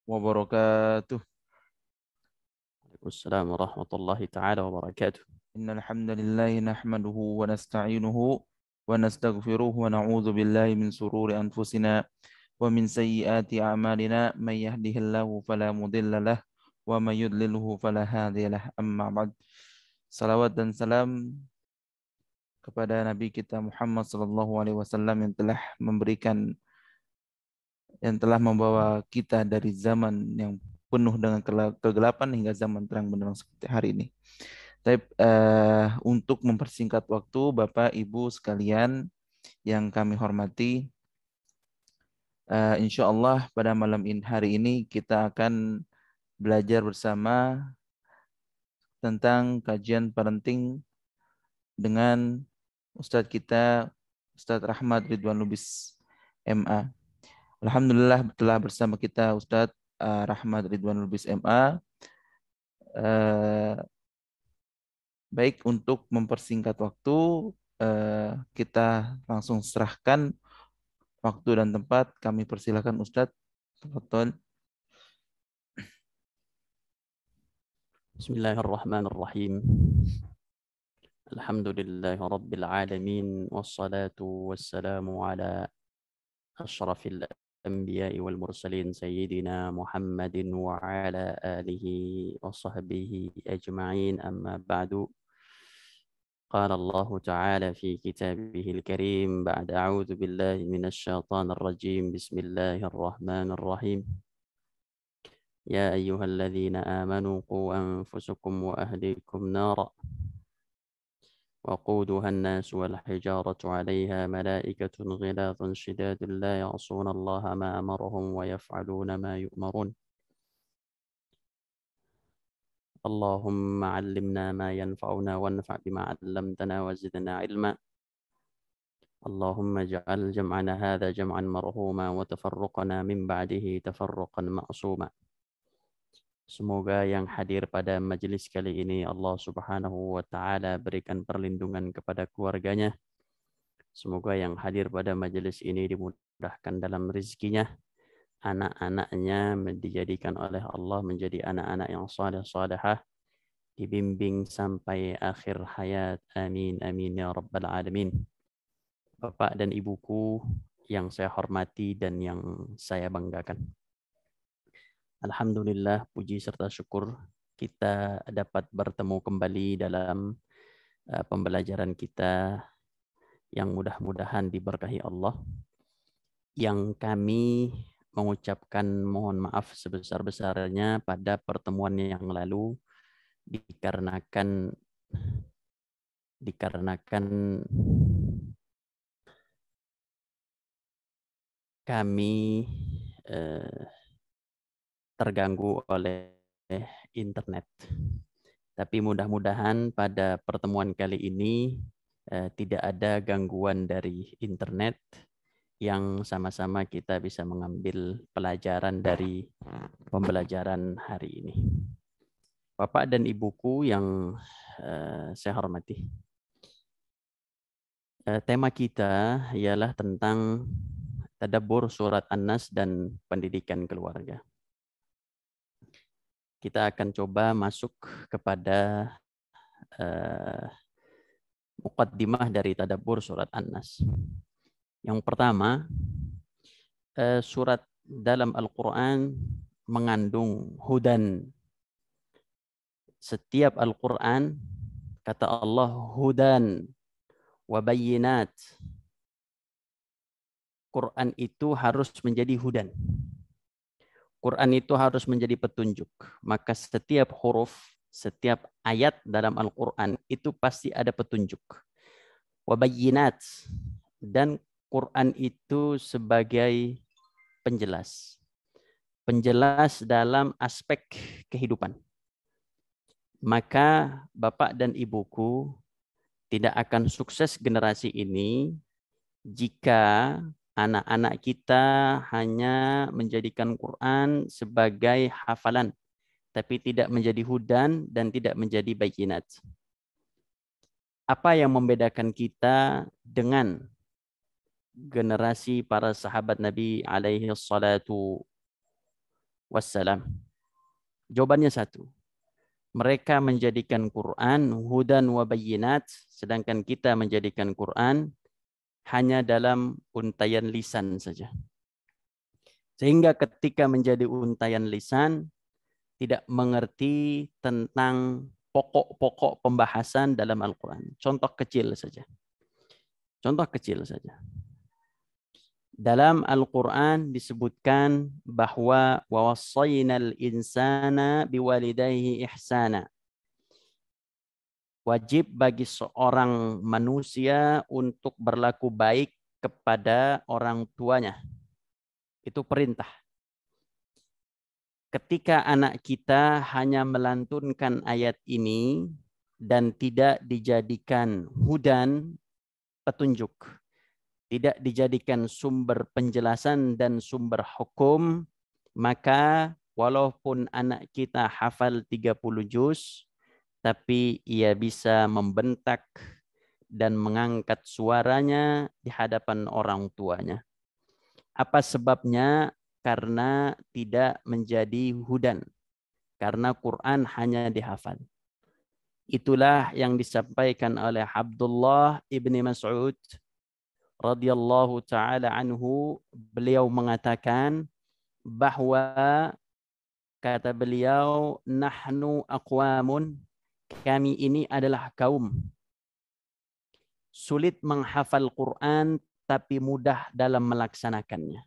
wabarakatuh. Waalaikumsalam warahmatullahi taala wabarakatuh. Innal hamdalillah nahmaduhu wa nasta'inuhu wa nastaghfiruhu wa na'udzu billahi min sururi anfusina wa min sayyiati a'malina may yahdihillahu fala mudilla lah wa may yudlilhu fala hadiyalah. Amma ba'd. Salawat dan salam kepada Nabi kita Muhammad sallallahu alaihi wasallam yang telah membawa kita dari zaman yang penuh dengan kegelapan hingga zaman terang benderang seperti hari ini. Tapi untuk mempersingkat waktu, Bapak Ibu sekalian yang kami hormati, insya Allah pada malam hari ini kita akan belajar bersama tentang kajian parenting dengan Ustadz kita, Ustadz Rahmat Ridwan Lubis MA. Alhamdulillah telah bersama kita Ustadz Rahmat Ridwan Lubis MA. Baik, untuk mempersingkat waktu, kita langsung serahkan waktu dan tempat. Kami persilakan Ustadz. Tafadhol. Bismillahirrahmanirrahim. Alhamdulillahi rabbil alamin wassalatu wassalamu ala asyrafil anbiya'i wal mursalin sayyidina Muhammadin wa ala alihi wa sahbihi ajma'in, amma ba'du. قال الله تعالى في كتابه الكريم بعد أعوذ بالله من الشيطان الرجيم بسم الله الرحمن الرحيم يا أيها الذين آمنوا قوا أنفسكم وأهليكم نارا وقودها الناس والحجارة عليها ملائكة غلاظ شداد لا يعصون الله ما أمرهم ويفعلون ما يؤمرون اللهم علمنا ما ينفعنا وانفع بما علمتنا وزدنا علما اللهم اجعل جمعنا هذا جمعا مرحوما وتفرقنا من بعده تفرقا معصوما. Semoga yang hadir pada majelis kali ini Allah Subhanahu wa taala berikan perlindungan kepada keluarganya. Semoga yang hadir pada majelis ini dimudahkan dalam rezekinya. Anak-anaknya dijadikan oleh Allah menjadi anak-anak yang saleh-salehah, dibimbing sampai akhir hayat. Amin amin ya rabbal alamin. Bapak dan ibuku yang saya hormati dan yang saya banggakan. Alhamdulillah, puji serta syukur kita dapat bertemu kembali dalam pembelajaran kita yang mudah-mudahan diberkahi Allah. Yang kami mengucapkan mohon maaf sebesar-besarnya pada pertemuan yang lalu dikarenakan kami terganggu oleh internet. Tapi mudah-mudahan pada pertemuan kali ini tidak ada gangguan dari internet, yang sama-sama kita bisa mengambil pelajaran dari pembelajaran hari ini. Bapak dan Ibuku yang saya hormati, tema kita ialah tentang tadabbur surat An-Nas dan pendidikan keluarga. Kita akan coba masuk kepada muqaddimah dari tadabbur surat An-Nas. Yang pertama, surat dalam Al-Quran mengandung hudan. Setiap Al-Quran, kata Allah, hudan wa bayyinat. Quran itu harus menjadi hudan. Quran itu harus menjadi petunjuk. Maka setiap huruf, setiap ayat dalam Al-Quran itu pasti ada petunjuk. Wa bayyinat. Dan Quran itu sebagai penjelas. Penjelas dalam aspek kehidupan. Maka Bapak dan Ibuku tidak akan sukses generasi ini jika anak-anak kita hanya menjadikan Quran sebagai hafalan, tapi tidak menjadi hudan dan tidak menjadi bayyinat. Apa yang membedakan kita dengan generasi para sahabat Nabi alaihi salatu wassalam? Jawabannya satu. Mereka menjadikan Quran hudan wa bayyinat, sedangkan kita menjadikan Quran hanya dalam untaian lisan saja. Sehingga ketika menjadi untaian lisan, tidak mengerti tentang pokok-pokok pembahasan dalam Al-Quran. Contoh kecil saja. Contoh kecil saja. Dalam Al-Quran disebutkan bahwa wawassaynal insana biwalidayhi ihsana. Wajib bagi seorang manusia untuk berlaku baik kepada orang tuanya. Itu perintah. Ketika anak kita hanya melantunkan ayat ini dan tidak dijadikan hudan, petunjuk, tidak dijadikan sumber penjelasan dan sumber hukum, maka walaupun anak kita hafal 30 juz, tapi ia bisa membentak dan mengangkat suaranya di hadapan orang tuanya. Apa sebabnya? Karena tidak menjadi hudan. Karena Quran hanya dihafal. Itulah yang disampaikan oleh Abdullah ibni Mas'ud radhiyallahu taala anhu. Beliau mengatakan bahwa kata beliau, nahnu aqwamun, kami ini adalah kaum sulit menghafal Quran tapi mudah dalam melaksanakannya.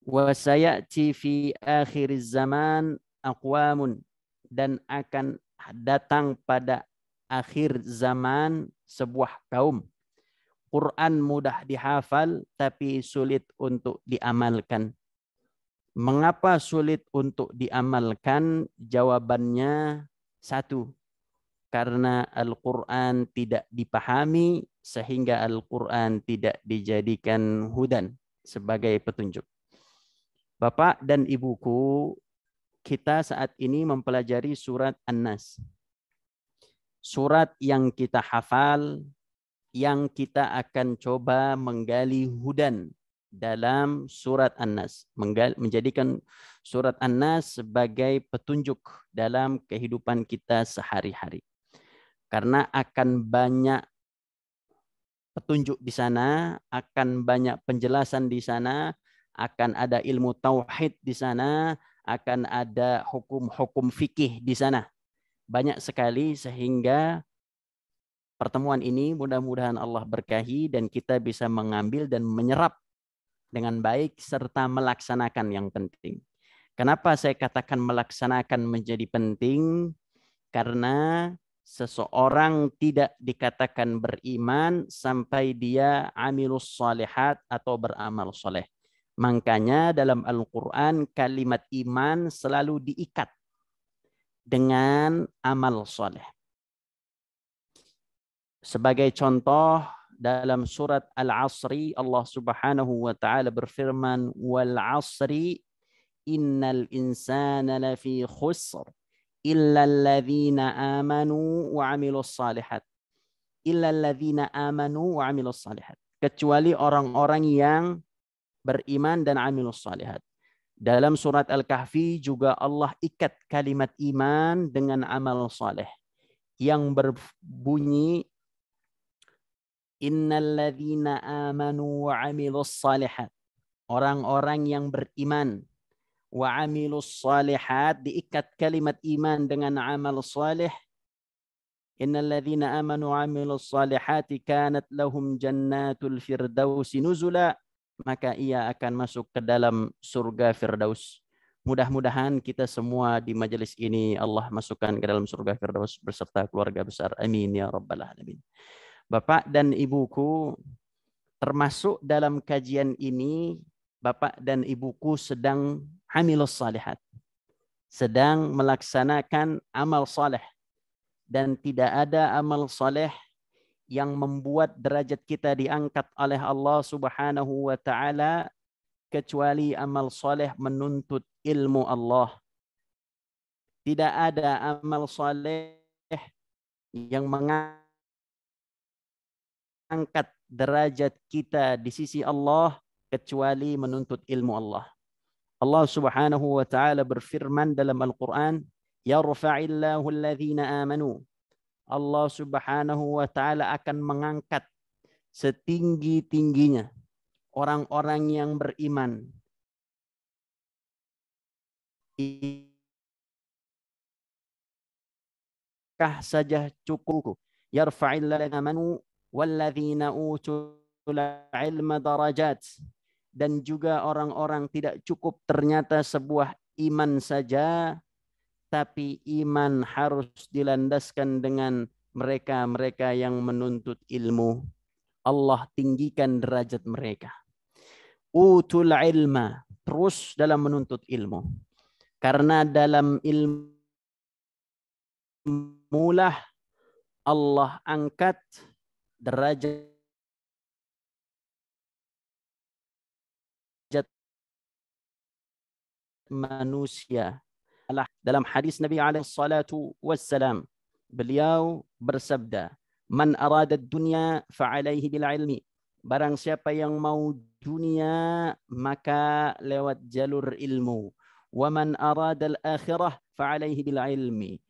Wa sayati fi akhir zaman aqwamun, dan akan datang pada akhir zaman sebuah kaum Quran mudah dihafal tapi sulit untuk diamalkan. Mengapa sulit untuk diamalkan? Jawabannya satu, karena Al-Quran tidak dipahami sehingga Al-Quran tidak dijadikan hudan sebagai petunjuk. Bapak dan Ibuku, kita saat ini mempelajari surat An-Nas. Surat yang kita hafal, yang kita akan coba menggali hudan dalam surat An-Nas. Menjadikan surat An-Nas sebagai petunjuk dalam kehidupan kita sehari-hari. Karena akan banyak petunjuk di sana, akan banyak penjelasan di sana, akan ada ilmu tauhid di sana, akan ada hukum-hukum fikih di sana. Banyak sekali sehingga pertemuan ini mudah-mudahan Allah berkahi dan kita bisa mengambil dan menyerap dengan baik serta melaksanakan yang penting. Kenapa saya katakan melaksanakan menjadi penting? Karena seseorang tidak dikatakan beriman sampai dia amilus salihat atau beramal soleh. Makanya dalam Al-Quran kalimat iman selalu diikat dengan amal soleh. Sebagai contoh dalam surat Al-Asri Allah Subhanahu wa taala berfirman, wal 'asri innal insana lafi khusr illa alladzina amanu wa 'amilus salihat. Illa alladzina amanu wa 'amilus salihat. Kecuali orang-orang yang beriman dan 'amilus salihat. Dalam surat Al-Kahfi juga Allah ikat kalimat iman dengan amal saleh yang berbunyi innalladzina amanu wa 'amilus salihat. Orang-orang yang beriman wa 'amilus salihat, diikat kalimat iman dengan amal saleh. Innalladzina amanu wa 'amilus salihati kanat lahum jannatul firdausi nuzula, maka ia akan masuk ke dalam surga Firdaus. Mudah-mudahan kita semua di majelis ini Allah masukkan ke dalam surga Firdaus beserta keluarga besar. Amin ya rabbal alamin. Bapak dan Ibuku, termasuk dalam kajian ini, Bapak dan Ibuku sedang hamilus salihat, sedang melaksanakan amal saleh, dan tidak ada amal saleh yang membuat derajat kita diangkat oleh Allah Subhanahu wa taala kecuali amal saleh menuntut ilmu Allah. Tidak ada amal saleh yang mengangkat derajat kita di sisi Allah kecuali menuntut ilmu Allah. Allah Subhanahu wa taala berfirman dalam Al-Qur'an, "Yarfa'illahu alladhina amanu." Allah Subhanahu wa taala akan mengangkat setinggi-tingginya orang-orang yang beriman. Kah saja cukup. Yarfa'illahu alladhina amanu walladzina utul ilma darajat. Dan juga orang-orang tidak cukup ternyata sebuah iman saja, tapi iman harus dilandaskan dengan mereka-mereka yang menuntut ilmu. Allah tinggikan derajat mereka. Utul ilma, terus dalam menuntut ilmu. Karena dalam ilmu lah Allah angkat derajat manusia. Dalam hadis Nabi alaihi salatu wassalam, beliau bersabda, "Man arada dunya fa'alaihi bil ilmi." Barang siapa yang mau dunia maka lewat jalur ilmu. Wa man arada al akhirah fa'alaihi bil ilmi.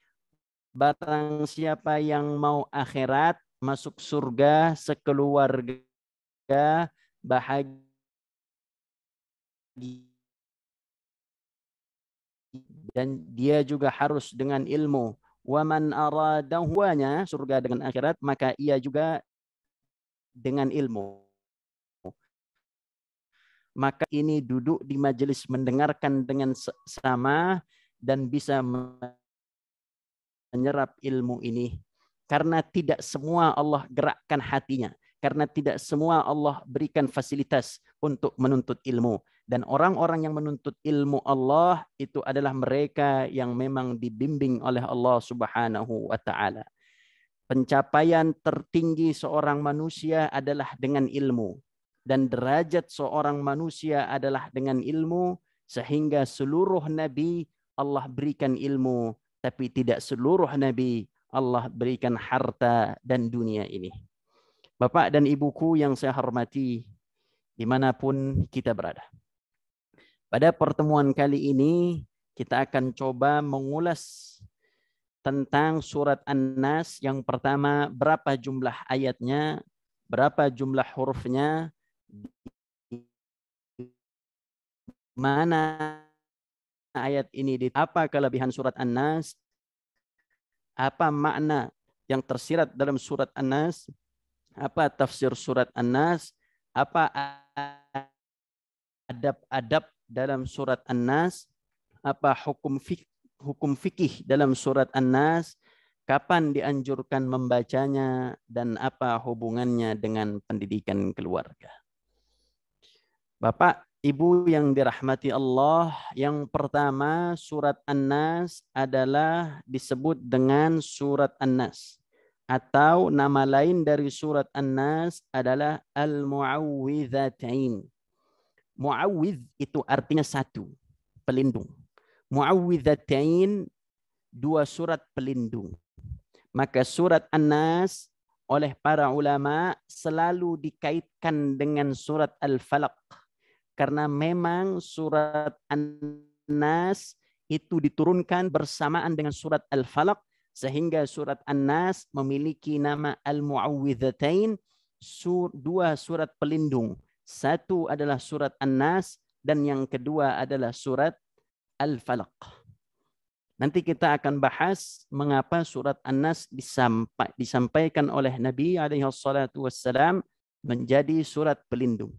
Barang siapa yang mau akhirat, masuk surga sekeluarga bahagia dan dia juga harus dengan ilmu. Wa man aradahunya, surga dengan akhirat, maka ia juga dengan ilmu. Maka ini duduk di majelis mendengarkan dengan sama dan bisa menyerap ilmu ini. Karena tidak semua Allah gerakkan hatinya. Karena tidak semua Allah berikan fasilitas untuk menuntut ilmu. Dan orang-orang yang menuntut ilmu Allah itu adalah mereka yang memang dibimbing oleh Allah Subhanahu wa taala. Pencapaian tertinggi seorang manusia adalah dengan ilmu. Dan derajat seorang manusia adalah dengan ilmu. Sehingga seluruh nabi Allah berikan ilmu. Tapi tidak seluruh nabi Allah berikan harta dan dunia ini. Bapak dan ibuku yang saya hormati, dimanapun kita berada. Pada pertemuan kali ini, kita akan coba mengulas tentang surat An-Nas. Yang pertama, berapa jumlah ayatnya, berapa jumlah hurufnya, mana ayat ini, apa kelebihan surat An-Nas, apa makna yang tersirat dalam surat An-Nas, apa tafsir surat An-Nas, apa adab-adab dalam surat An-Nas, apa hukum fikih dalam surat An-Nas, kapan dianjurkan membacanya, dan apa hubungannya dengan pendidikan keluarga. Bapak, Ibu yang dirahmati Allah, yang pertama surat An-Nas adalah disebut dengan surat An-Nas. Atau nama lain dari surat An-Nas adalah Al-Mu'awwidhatain. Mu'awwidh itu artinya satu, pelindung. Mu'awwidhatain, dua surat pelindung. Maka surat An-Nas oleh para ulama selalu dikaitkan dengan surat Al-Falaq. Karena memang surat An-Nas itu diturunkan bersamaan dengan surat Al-Falaq. Sehingga surat An-Nas memiliki nama Al-Mu'awwidhatain, dua surat pelindung. Satu adalah surat An-Nas dan yang kedua adalah surat Al-Falaq. Nanti kita akan bahas mengapa surat An-Nas disampaikan oleh Nabi SAW menjadi surat pelindung.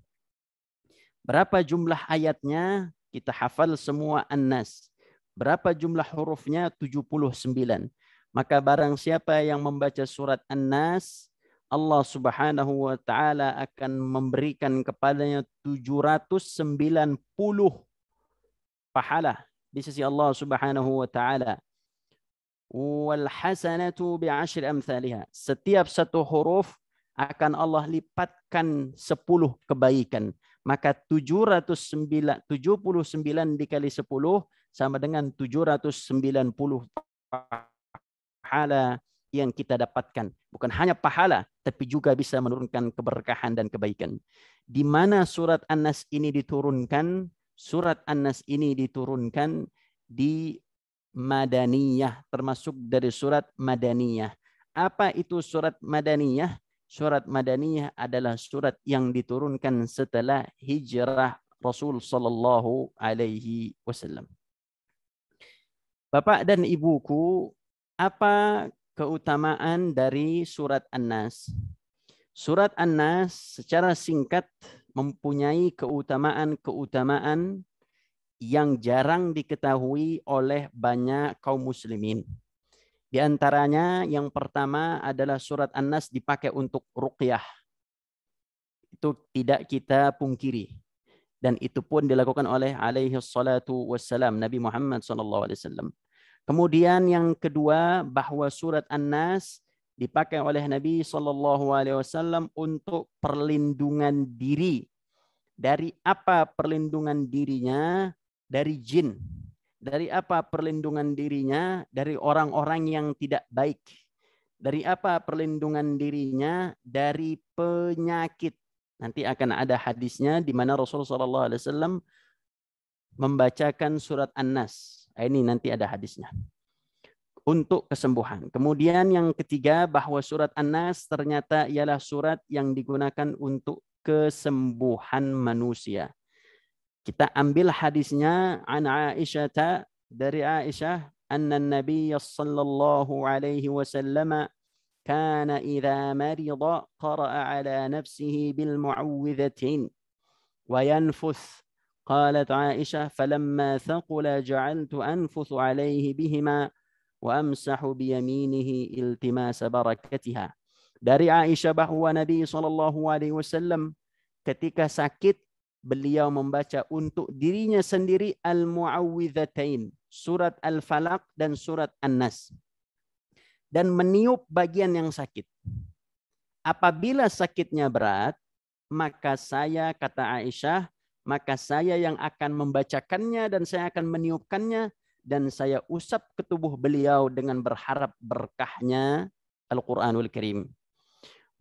Berapa jumlah ayatnya? Kita hafal semua An-Nas. Berapa jumlah hurufnya? 79. Maka barang siapa yang membaca surat An-Nas, Allah Subhanahu wa taala akan memberikan kepadanya 790 pahala di sisi Allah Subhanahu wa taala. Wal hasanatu bi'ashri amsalihha. Setiap satu huruf akan Allah lipatkan 10 kebaikan. Maka 79 dikali 10 sama dengan 790 pahala yang kita dapatkan. Bukan hanya pahala, tapi juga bisa menurunkan keberkahan dan kebaikan. Di mana surat An-Nas ini diturunkan? Surat An-Nas ini diturunkan di Madaniyah, termasuk dari surat Madaniyah. Apa itu surat Madaniyah? Surat Madaniyah adalah surat yang diturunkan setelah hijrah Rasul Sallallahu Alaihi Wasallam. Bapak dan Ibuku, apa keutamaan dari surat An-Nas? Surat An-Nas secara singkat mempunyai keutamaan-keutamaan yang jarang diketahui oleh banyak kaum muslimin. Di antaranya yang pertama adalah surat An-Nas dipakai untuk ruqyah. Itu tidak kita pungkiri. Dan itu pun dilakukan oleh alaihi salatu wassalam, Nabi Muhammad SAW. Kemudian yang kedua, bahwa surat An-Nas dipakai oleh Nabi SAW untuk perlindungan diri. Dari apa perlindungan dirinya? Dari jin. Dari apa perlindungan dirinya? Dari orang-orang yang tidak baik. Dari apa perlindungan dirinya? Dari penyakit. Nanti akan ada hadisnya di mana Rasulullah SAW membacakan surat An-Nas. Ini nanti ada hadisnya. Untuk kesembuhan. Kemudian yang ketiga, bahwa surat An-Nas ternyata ialah surat yang digunakan untuk kesembuhan manusia. Kita ambil hadisnya an Aisyah, dari Aisyah, anna Nabi sallallahu alaihi wasallam kana idza marida qara'a ala nafsihi bil mu'awwidhatain wa yanfuth. قالت عائشة فلما ثقل جعلت أنفث عليه بهما وأمسح بيمينه التماس بركتها. Dari Aisyah bahwa Nabi SAW ketika sakit beliau membaca untuk dirinya sendiri al-mu'awwidhatain, surat Al-Falaq dan surat An-Nas, dan meniup bagian yang sakit. Apabila sakitnya berat, maka saya, kata Aisyah, maka saya yang akan membacakannya dan saya akan meniupkannya dan saya usap ke tubuh beliau dengan berharap berkahnya Al-Quranul Karim.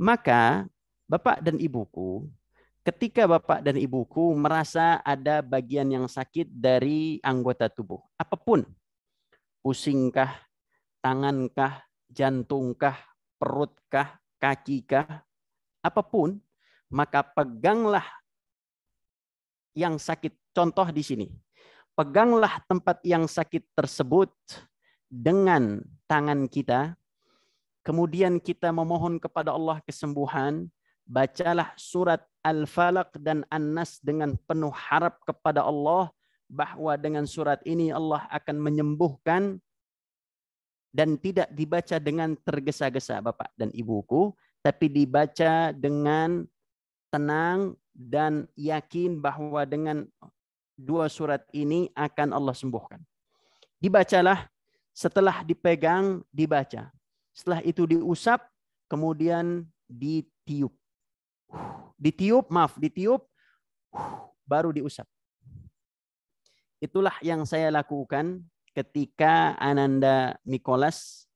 Maka Bapak dan Ibuku, ketika Bapak dan Ibuku merasa ada bagian yang sakit dari anggota tubuh, apapun, pusingkah, tangankah, jantungkah, perutkah, kakikah, apapun, maka peganglah yang sakit. Contoh di sini. Peganglah tempat yang sakit tersebut dengan tangan kita. Kemudian kita memohon kepada Allah kesembuhan. Bacalah surat Al-Falaq dan An-Nas dengan penuh harap kepada Allah bahwa dengan surat ini Allah akan menyembuhkan, dan tidak dibaca dengan tergesa-gesa Bapak dan Ibuku, tapi dibaca dengan tenang dan yakin bahwa dengan dua surat ini akan Allah sembuhkan. Dibacalah, setelah dipegang, dibaca. Setelah itu diusap, kemudian ditiup. Ditiup, baru diusap. Itulah yang saya lakukan ketika Ananda Mikolas,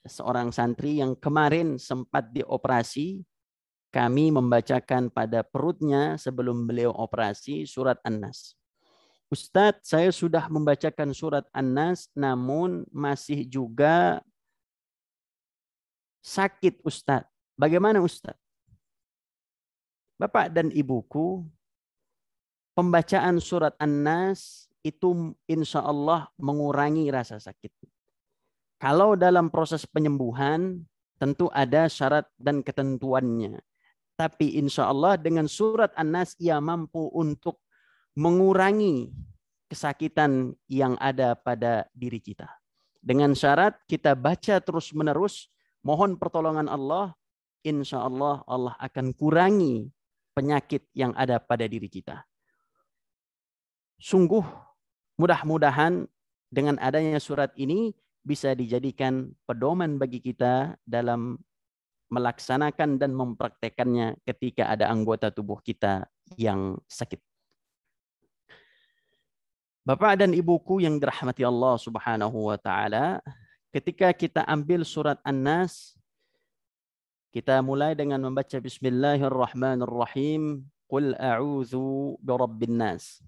seorang santri yang kemarin sempat dioperasi. Kami membacakan pada perutnya sebelum beliau operasi surat An-Nas. Ustadz, saya sudah membacakan surat An-Nas, namun masih juga sakit Ustadz. Bagaimana Ustadz? Bapak dan Ibuku, pembacaan surat An-Nas itu insya Allah mengurangi rasa sakit. Kalau dalam proses penyembuhan, tentu ada syarat dan ketentuannya. Tapi insya Allah dengan surat An-Nas ia mampu untuk mengurangi kesakitan yang ada pada diri kita. Dengan syarat kita baca terus-menerus, mohon pertolongan Allah, insya Allah Allah akan kurangi penyakit yang ada pada diri kita. Sungguh mudah-mudahan dengan adanya surat ini bisa dijadikan pedoman bagi kita dalam melaksanakan dan mempraktekannya ketika ada anggota tubuh kita yang sakit. Bapak dan Ibuku yang dirahmati Allah Subhanahu wa taala, ketika kita ambil surat An-Nas, Kita mulai dengan membaca Bismillahirrahmanirrahim. Qul a'udzu birabbin nas.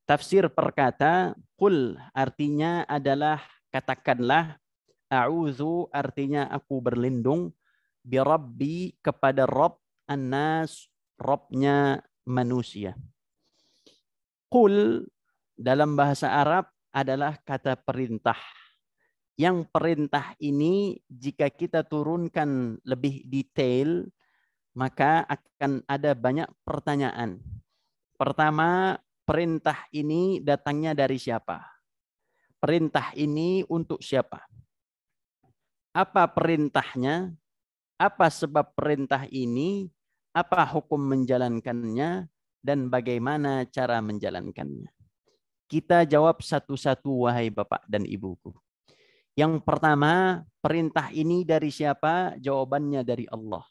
Tafsir perkata, qul artinya adalah katakanlah, a'udzu artinya aku berlindung, birabbi kepada Rabb, an-nas Rabbnya manusia. Qul dalam bahasa Arab adalah kata perintah. Yang perintah ini jika kita turunkan lebih detail, maka akan ada banyak pertanyaan. Pertama, perintah ini datangnya dari siapa? Perintah ini untuk siapa? Apa perintahnya? Apa sebab perintah ini? Apa hukum menjalankannya? Dan bagaimana cara menjalankannya? Kita jawab satu-satu, wahai Bapak dan Ibuku. Yang pertama, perintah ini dari siapa? Jawabannya dari Allah.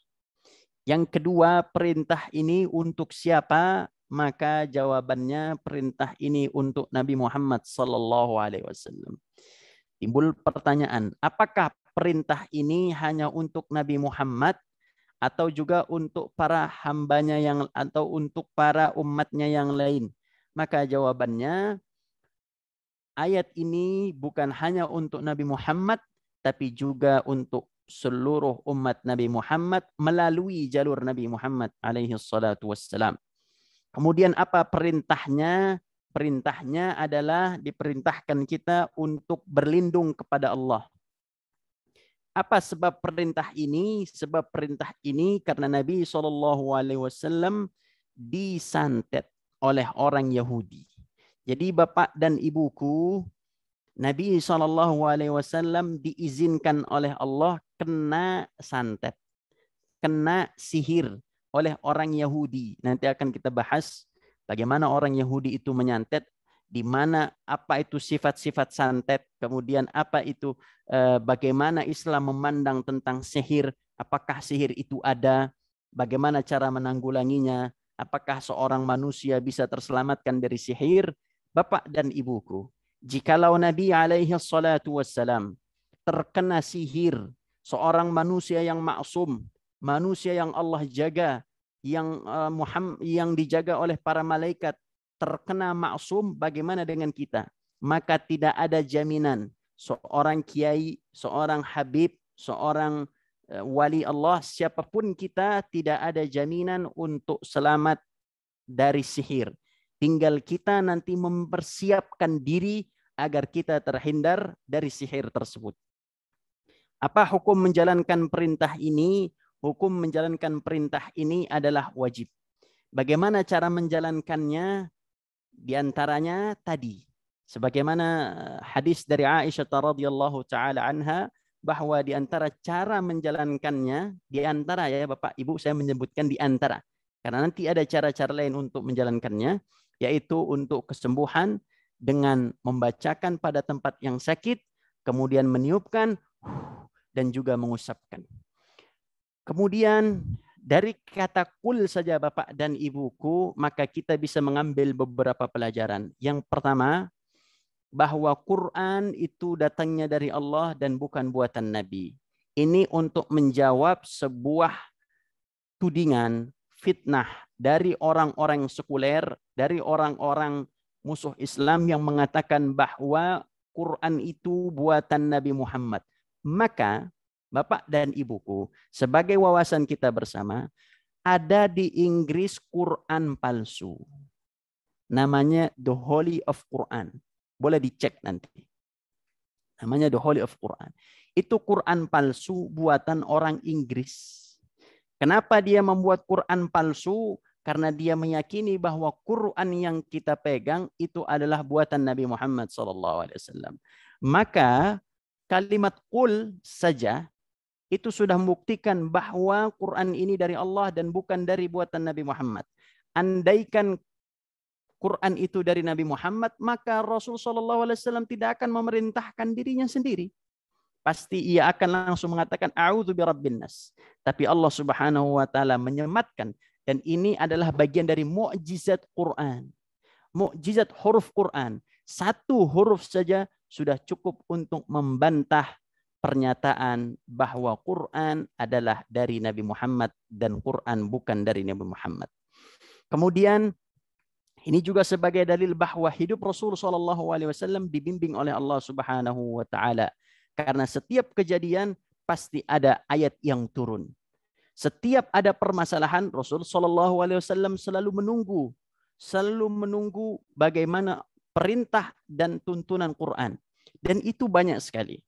Yang kedua, perintah ini untuk siapa? Maka jawabannya perintah ini untuk Nabi Muhammad sallallahu alaihi wasallam. Timbul pertanyaan, apakah perintah ini hanya untuk Nabi Muhammad atau juga untuk para hambanya yang atau untuk para umatnya yang lain? Maka jawabannya, ayat ini bukan hanya untuk Nabi Muhammad, tapi juga untuk seluruh umat Nabi Muhammad melalui jalur Nabi Muhammad alaihi salatu wassalam. Kemudian apa perintahnya? Perintahnya adalah diperintahkan kita untuk berlindung kepada Allah. Apa sebab perintah ini? Sebab perintah ini karena Nabi SAW disantet oleh orang Yahudi. Jadi Bapak dan Ibuku, Nabi SAW diizinkan oleh Allah kena santet, kena sihir oleh orang Yahudi. Nanti akan kita bahas bagaimana orang Yahudi itu menyantet, di mana apa itu sifat-sifat santet, kemudian apa itu bagaimana Islam memandang tentang sihir, apakah sihir itu ada, bagaimana cara menanggulanginya, apakah seorang manusia bisa terselamatkan dari sihir. Bapak dan Ibuku, jikalau Nabi alaihi salatu wassalam terkena sihir, seorang manusia yang maksum, manusia yang Allah jaga, yang dijaga oleh para malaikat, terkena maksum, bagaimana dengan kita? Maka tidak ada jaminan seorang kiai, seorang habib, seorang wali Allah, siapapun kita, tidak ada jaminan untuk selamat dari sihir. Tinggal kita nanti mempersiapkan diri agar kita terhindar dari sihir tersebut. Apa hukum menjalankan perintah ini? Hukum menjalankan perintah ini adalah wajib. Bagaimana cara menjalankannya? Di antaranya tadi, sebagaimana hadis dari Aisyah radhiyallahu taala anha, bahwa di antara cara menjalankannya, di antara ya Bapak Ibu saya menyebutkan di antara, karena nanti ada cara-cara lain untuk menjalankannya, yaitu untuk kesembuhan dengan membacakan pada tempat yang sakit, kemudian meniupkan dan juga mengusapkan. Kemudian dari kata kul saja Bapak dan Ibuku, maka kita bisa mengambil beberapa pelajaran. Yang pertama, bahwa Quran itu datangnya dari Allah dan bukan buatan Nabi. Ini untuk menjawab sebuah tudingan, fitnah dari orang-orang sekuler, dari orang-orang musuh Islam yang mengatakan bahwa Quran itu buatan Nabi Muhammad. Maka Bapak dan Ibuku, sebagai wawasan kita bersama, ada di Inggris Quran palsu. Namanya The Holy of Quran. Boleh dicek nanti. Namanya The Holy of Quran. Itu Quran palsu buatan orang Inggris. Kenapa dia membuat Quran palsu? Karena dia meyakini bahwa Quran yang kita pegang itu adalah buatan Nabi Muhammad SAW. Maka kalimat qul saja itu sudah membuktikan bahwa Quran ini dari Allah dan bukan dari buatan Nabi Muhammad. Andaikan Quran itu dari Nabi Muhammad, maka Rasul SAW tidak akan memerintahkan dirinya sendiri. Pasti ia akan langsung mengatakan a'udzu birabbin nas. Tapi Allah Subhanahu wa taala menyematkan, dan ini adalah bagian dari mukjizat Quran. Mukjizat huruf Quran. Satu huruf saja sudah cukup untuk membantah pernyataan bahwa Quran adalah dari Nabi Muhammad dan Quran bukan dari Nabi Muhammad. Kemudian ini juga sebagai dalil bahwa hidup Rasul SAW dibimbing oleh Allah Subhanahu wa taala. Karena setiap kejadian pasti ada ayat yang turun. Setiap ada permasalahan, Rasul SAW selalu menunggu bagaimana perintah dan tuntunan Quran. Dan itu banyak sekali.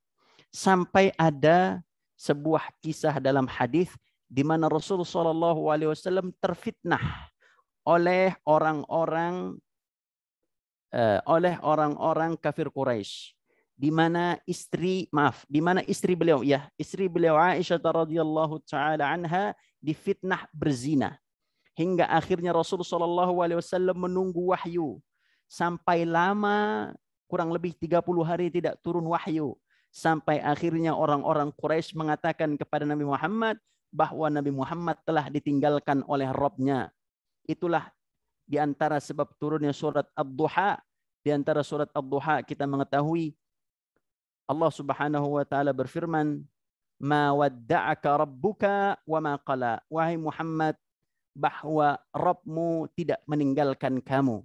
Sampai ada sebuah kisah dalam hadis di mana Rasul SAW terfitnah oleh orang-orang kafir Quraisy, di mana istri beliau Aisyah radhiyallahu taala anha difitnah berzina, hingga akhirnya Rasul SAW menunggu wahyu sampai lama, kurang lebih 30 hari tidak turun wahyu, sampai akhirnya orang-orang Quraisy mengatakan kepada Nabi Muhammad bahwa Nabi Muhammad telah ditinggalkan oleh Rabb-Nya. Itulah di antara sebab turunnya surat Ad-Duha. Di antara surat Ad-Duha kita mengetahui Allah Subhanahu wa taala berfirman, "Ma wadda'aka rabbuka wa ma qala." Wahai Muhammad, bahwa Rabbmu tidak meninggalkan kamu.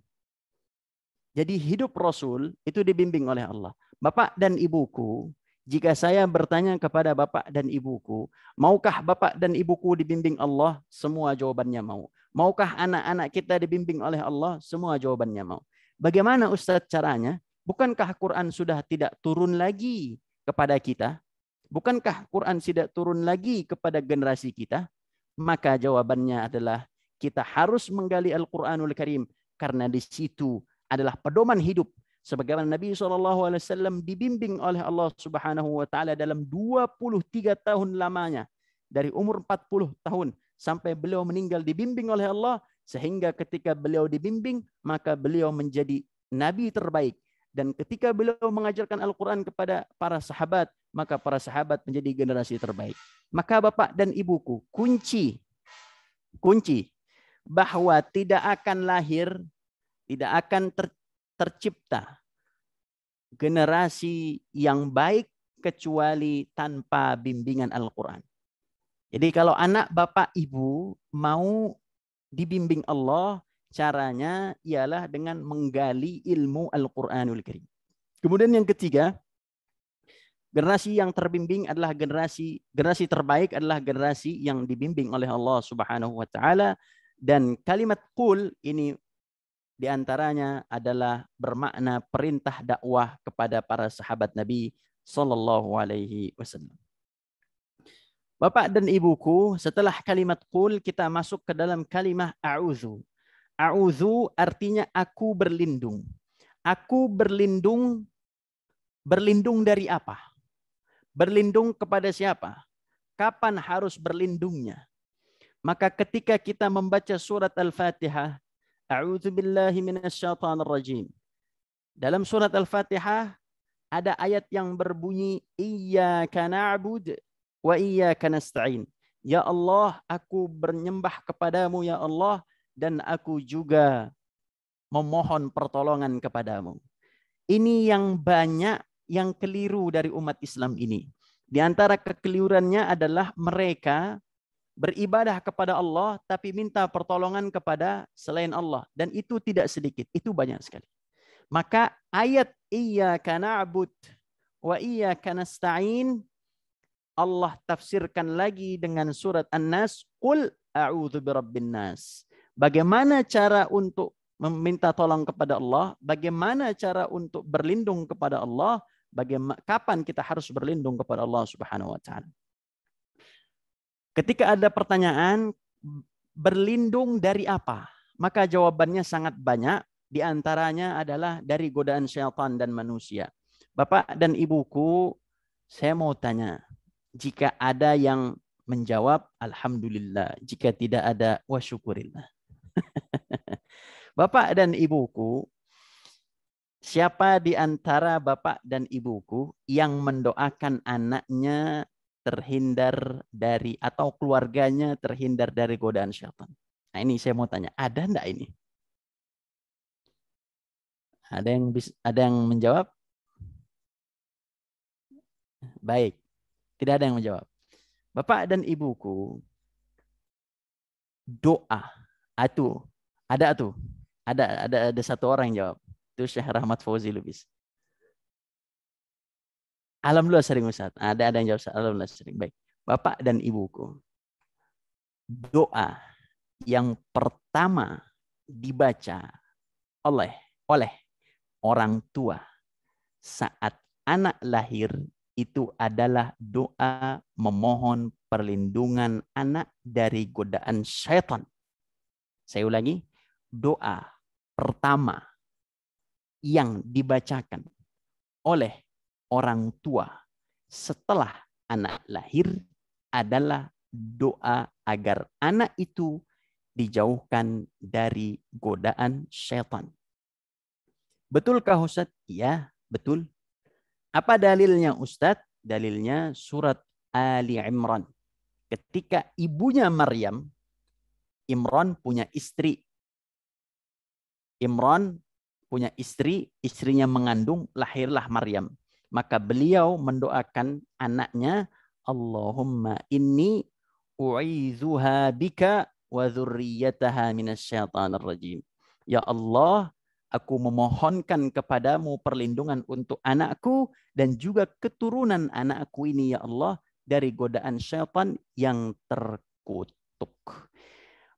Jadi hidup Rasul itu dibimbing oleh Allah. Bapak dan ibuku, jika saya bertanya kepada bapak dan ibuku, maukah bapak dan ibuku dibimbing Allah? Semua jawabannya mau. Maukah anak-anak kita dibimbing oleh Allah? Semua jawabannya mau. Bagaimana Ustadz caranya? Bukankah Quran sudah tidak turun lagi kepada kita? Bukankah Quran tidak turun lagi kepada generasi kita? Maka jawabannya adalah kita harus menggali Al-Quranul Karim, karena di situ adalah pedoman hidup. Sebagaimana Nabi SAW dibimbing oleh Allah Subhanahu wa taala dalam 23 tahun lamanya, dari umur 40 tahun sampai beliau meninggal dibimbing oleh Allah, sehingga ketika beliau dibimbing maka beliau menjadi nabi terbaik. Dan ketika beliau mengajarkan Al-Quran kepada para sahabat, maka para sahabat menjadi generasi terbaik. Maka bapak dan ibuku, kunci bahwa tidak akan lahir, tidak akan tercipta generasi yang baik kecuali tanpa bimbingan Al-Quran. Jadi kalau anak bapak ibu mau dibimbing Allah, caranya ialah dengan menggali ilmu Al-Quranul Karim. Kemudian yang ketiga, generasi yang terbimbing adalah generasi terbaik adalah generasi yang dibimbing oleh Allah Subhanahu wa taala. Dan kalimat qul ini diantaranya adalah bermakna perintah dakwah kepada para sahabat Nabi sallallahu alaihi wasallam. Bapak dan ibuku, setelah kalimat qul kita masuk ke dalam kalimat a'udzu. A'udzu artinya aku berlindung. Aku berlindung dari apa? Berlindung kepada siapa? Kapan harus berlindungnya? Maka ketika kita membaca surat Al-Fatihah, A'udzu billahi minasyaitonir rajim. Dalam surat Al-Fatihah ada ayat yang berbunyi Iyyaka na'bud wa iyyaka nasta'in. Ya Allah, aku bernyembah kepadamu ya Allah, dan aku juga memohon pertolongan kepadamu. Ini yang banyak yang keliru dari umat Islam ini. Di antara kekeliruannya adalah mereka beribadah kepada Allah tapi minta pertolongan kepada selain Allah, dan itu tidak sedikit, itu banyak sekali. Maka ayat Iyyaka na'bud wa iyyaka nasta'in Allah tafsirkan lagi dengan surat An-Nas, Qul a'udzu birabbin nas. Bagaimana cara untuk meminta tolong kepada Allah? Bagaimana cara untuk berlindung kepada Allah? Kapan kita harus berlindung kepada Allah Subhanahu wa taala? Ketika ada pertanyaan berlindung dari apa? Maka jawabannya sangat banyak. Di antaranya adalah dari godaan syaitan dan manusia. Bapak dan ibuku, saya mau tanya. Jika ada yang menjawab, alhamdulillah. Jika tidak ada, wa syukurillah. Bapak dan ibuku, siapa di antara bapak dan ibuku yang mendoakan anaknya terhindar dari, atau keluarganya terhindar dari godaan syaitan? Nah ini saya mau tanya, ada enggak ini? Ada yang menjawab? Baik. Tidak ada yang menjawab. Bapak dan Ibuku, doa atuh ada tuh. Ada satu orang yang jawab. Itu Syekh Rahmat Fauzi Lubis. Alhamdulillah sering Ustaz. Ada yang jawab alhamdulillah sering. Baik. Bapak dan Ibuku, doa yang pertama dibaca oleh orang tua saat anak lahir itu adalah doa memohon perlindungan anak dari godaan syaitan. Saya ulangi, doa pertama yang dibacakan oleh orang tua setelah anak lahir adalah doa agar anak itu dijauhkan dari godaan syaitan. Betulkah Ustaz? Iya, betul. Apa dalilnya Ustaz? Dalilnya surat Ali Imran. Ketika ibunya Maryam, Imran punya istri. Imran punya istri, istrinya mengandung, lahirlah Maryam. Maka beliau mendoakan anaknya, Allahumma inni u'izuha bika wa dzurriyyataha minasyaitonir rajim. Ya Allah, aku memohonkan kepadamu perlindungan untuk anakku dan juga keturunan anakku ini ya Allah dari godaan syaitan yang terkutuk.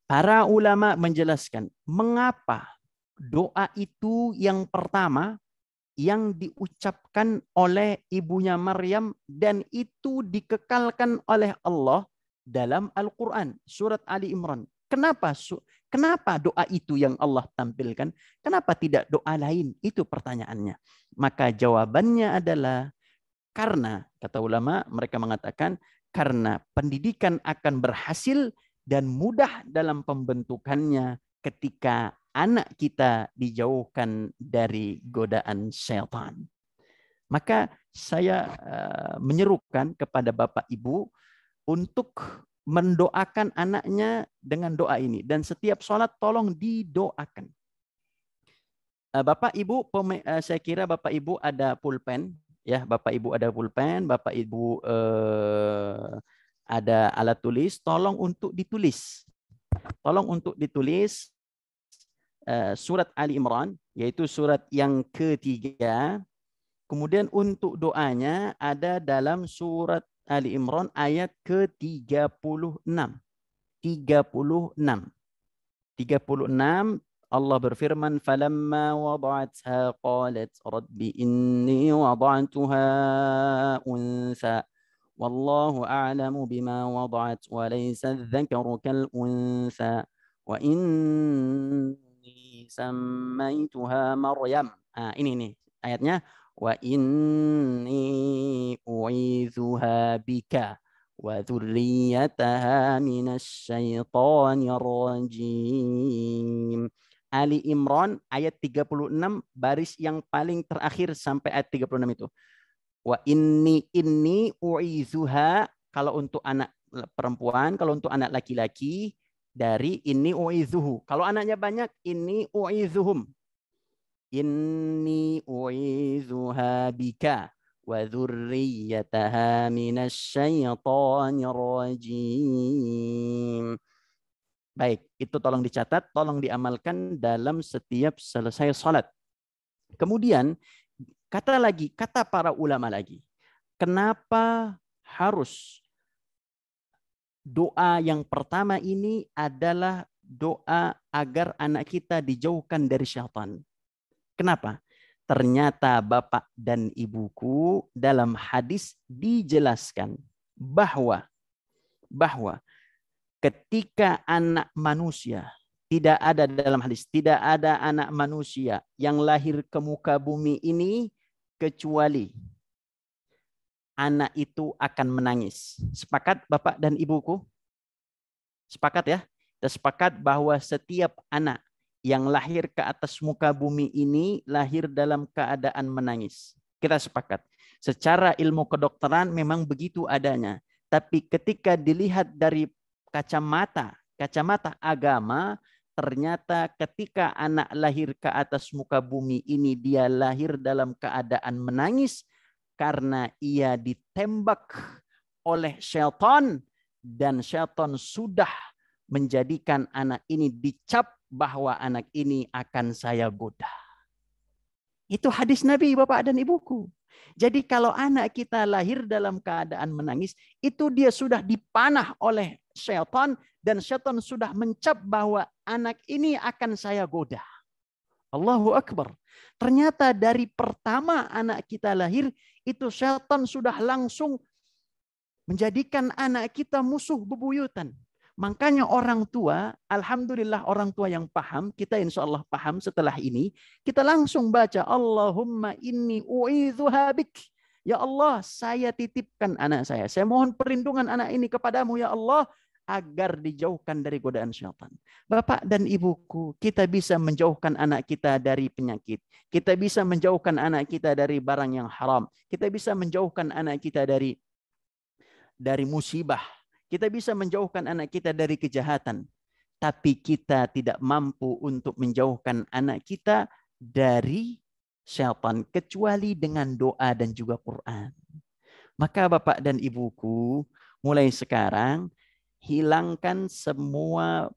Para ulama menjelaskan mengapa doa itu yang pertama yang diucapkan oleh ibunya Maryam dan itu dikekalkan oleh Allah dalam Al-Quran, surat Ali Imran. Kenapa doa itu yang Allah tampilkan? Kenapa tidak doa lain? Itu pertanyaannya. Maka jawabannya adalah karena, kata ulama, mereka mengatakan, karena pendidikan akan berhasil dan mudah dalam pembentukannya ketika anak kita dijauhkan dari godaan syaitan. Maka saya menyerukan kepada Bapak Ibu untuk mendoakan anaknya dengan doa ini. Dan setiap sholat tolong didoakan. Bapak Ibu, saya kira Bapak Ibu ada pulpen. Ya, Bapak Ibu ada pulpen, Bapak Ibu ada alat tulis, tolong untuk ditulis. Tolong untuk ditulis surat Ali Imran, yaitu surat yang ketiga. Kemudian untuk doanya ada dalam surat Ali Imran ayat ke-36. 36 Allah berfirman, "Falamma wada'atha qalat rabbi inni wada'tuha unsa wallahu a'lamu bima wada'at wa laysa adh-dhakaru kal unsa wa inni sammaituha Maryam." Ini ayatnya, wa inni u'izuha bika wa dzurriyyataha minasyaitonir rajim. Ali Imran ayat 36 baris yang paling terakhir sampai ayat 36 itu. Wa inni u'izuha kalau untuk anak perempuan, kalau untuk anak laki-laki dari inni u'izuhu. Kalau anaknya banyak inni u'izuhum. Inni u'izuha bika wa dzurriyyataha minasyaitonir rajim. Baik, itu tolong dicatat, tolong diamalkan dalam setiap selesai salat. Kemudian kata para ulama lagi, kenapa harus doa yang pertama ini adalah doa agar anak kita dijauhkan dari syaitan? Kenapa? Ternyata Bapak dan Ibuku dalam hadis dijelaskan bahwa ketika anak manusia, tidak ada dalam hadis, tidak ada anak manusia yang lahir ke muka bumi ini kecuali anak itu akan menangis. Sepakat Bapak dan Ibuku? Sepakat ya? Kita sepakat bahwa setiap anak yang lahir ke atas muka bumi ini lahir dalam keadaan menangis. Kita sepakat. Secara ilmu kedokteran memang begitu adanya. Tapi ketika dilihat dari kacamata agama, ternyata ketika anak lahir ke atas muka bumi ini dia lahir dalam keadaan menangis karena ia ditembak oleh syaitan, dan syaitan sudah menjadikan anak ini dicap bahwa anak ini akan saya goda. Itu hadis Nabi, Bapak dan Ibuku. Jadi kalau anak kita lahir dalam keadaan menangis, itu dia sudah dipanah oleh syaitan, dan syaitan sudah mencap bahwa anak ini akan saya goda. Allahu Akbar. Ternyata dari pertama anak kita lahir, itu syaitan sudah langsung menjadikan anak kita musuh bebuyutan. Makanya orang tua, alhamdulillah orang tua yang paham, kita insya Allah paham setelah ini, kita langsung baca, Allahumma inni u'idzuha bik. Ya Allah, saya titipkan anak saya. Saya mohon perlindungan anak ini kepadamu ya Allah, agar dijauhkan dari godaan syaitan. Bapak dan Ibuku, kita bisa menjauhkan anak kita dari penyakit. Kita bisa menjauhkan anak kita dari barang yang haram. Kita bisa menjauhkan anak kita dari musibah. Kita bisa menjauhkan anak kita dari kejahatan. Tapi kita tidak mampu untuk menjauhkan anak kita dari syaitan, kecuali dengan doa dan juga Quran. Maka Bapak dan Ibuku, mulai sekarang, hilangkan semua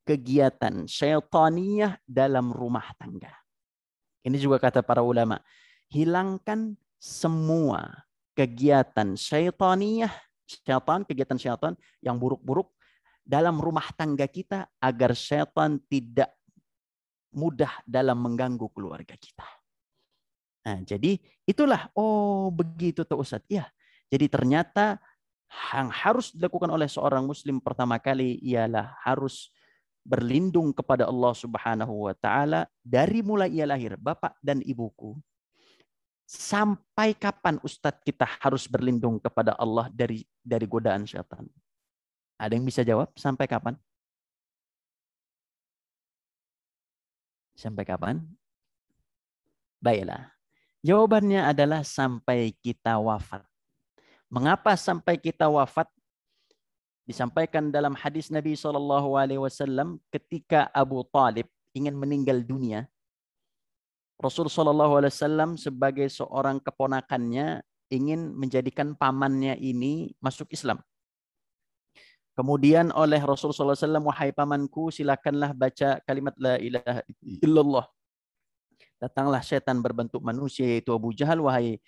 kegiatan syaitaniyah dalam rumah tangga. Ini juga kata para ulama. Hilangkan semua kegiatan syaitaniyah, kegiatan syaitan yang buruk-buruk dalam rumah tangga kita, agar syaitan tidak mudah dalam mengganggu keluarga kita. Nah, jadi itulah, oh begitu tuh Ustaz. Ya, jadi ternyata yang harus dilakukan oleh seorang muslim pertama kali ialah harus berlindung kepada Allah Subhanahu wa taala dari mulai ia lahir. Bapak dan Ibuku, sampai kapan Ustadz kita harus berlindung kepada Allah dari godaan syaitan? Ada yang bisa jawab? Sampai kapan? Sampai kapan? Baiklah. Jawabannya adalah sampai kita wafat. Mengapa sampai kita wafat? Disampaikan dalam hadis Nabi SAW ketika Abu Talib ingin meninggal dunia. Rasulullah SAW sebagai seorang keponakannya ingin menjadikan pamannya ini masuk Islam. Kemudian oleh Rasulullah SAW, wahai pamanku, silakanlah baca kalimat la ilaha illallah. Datanglah setan berbentuk manusia yaitu Abu Jahal, wahai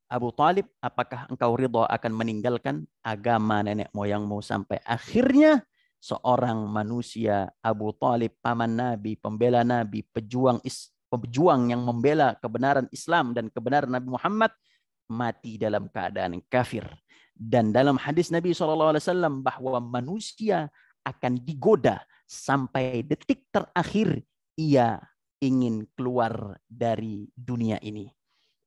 Abu Talib, apakah engkau ridha akan meninggalkan agama nenek moyangmu? Sampai akhirnya seorang manusia, Abu Talib, paman Nabi, pembela Nabi, pejuang yang membela kebenaran Islam dan kebenaran Nabi Muhammad, mati dalam keadaan kafir. Dan dalam hadis Nabi SAW bahwa manusia akan digoda sampai detik terakhir ia ingin keluar dari dunia ini.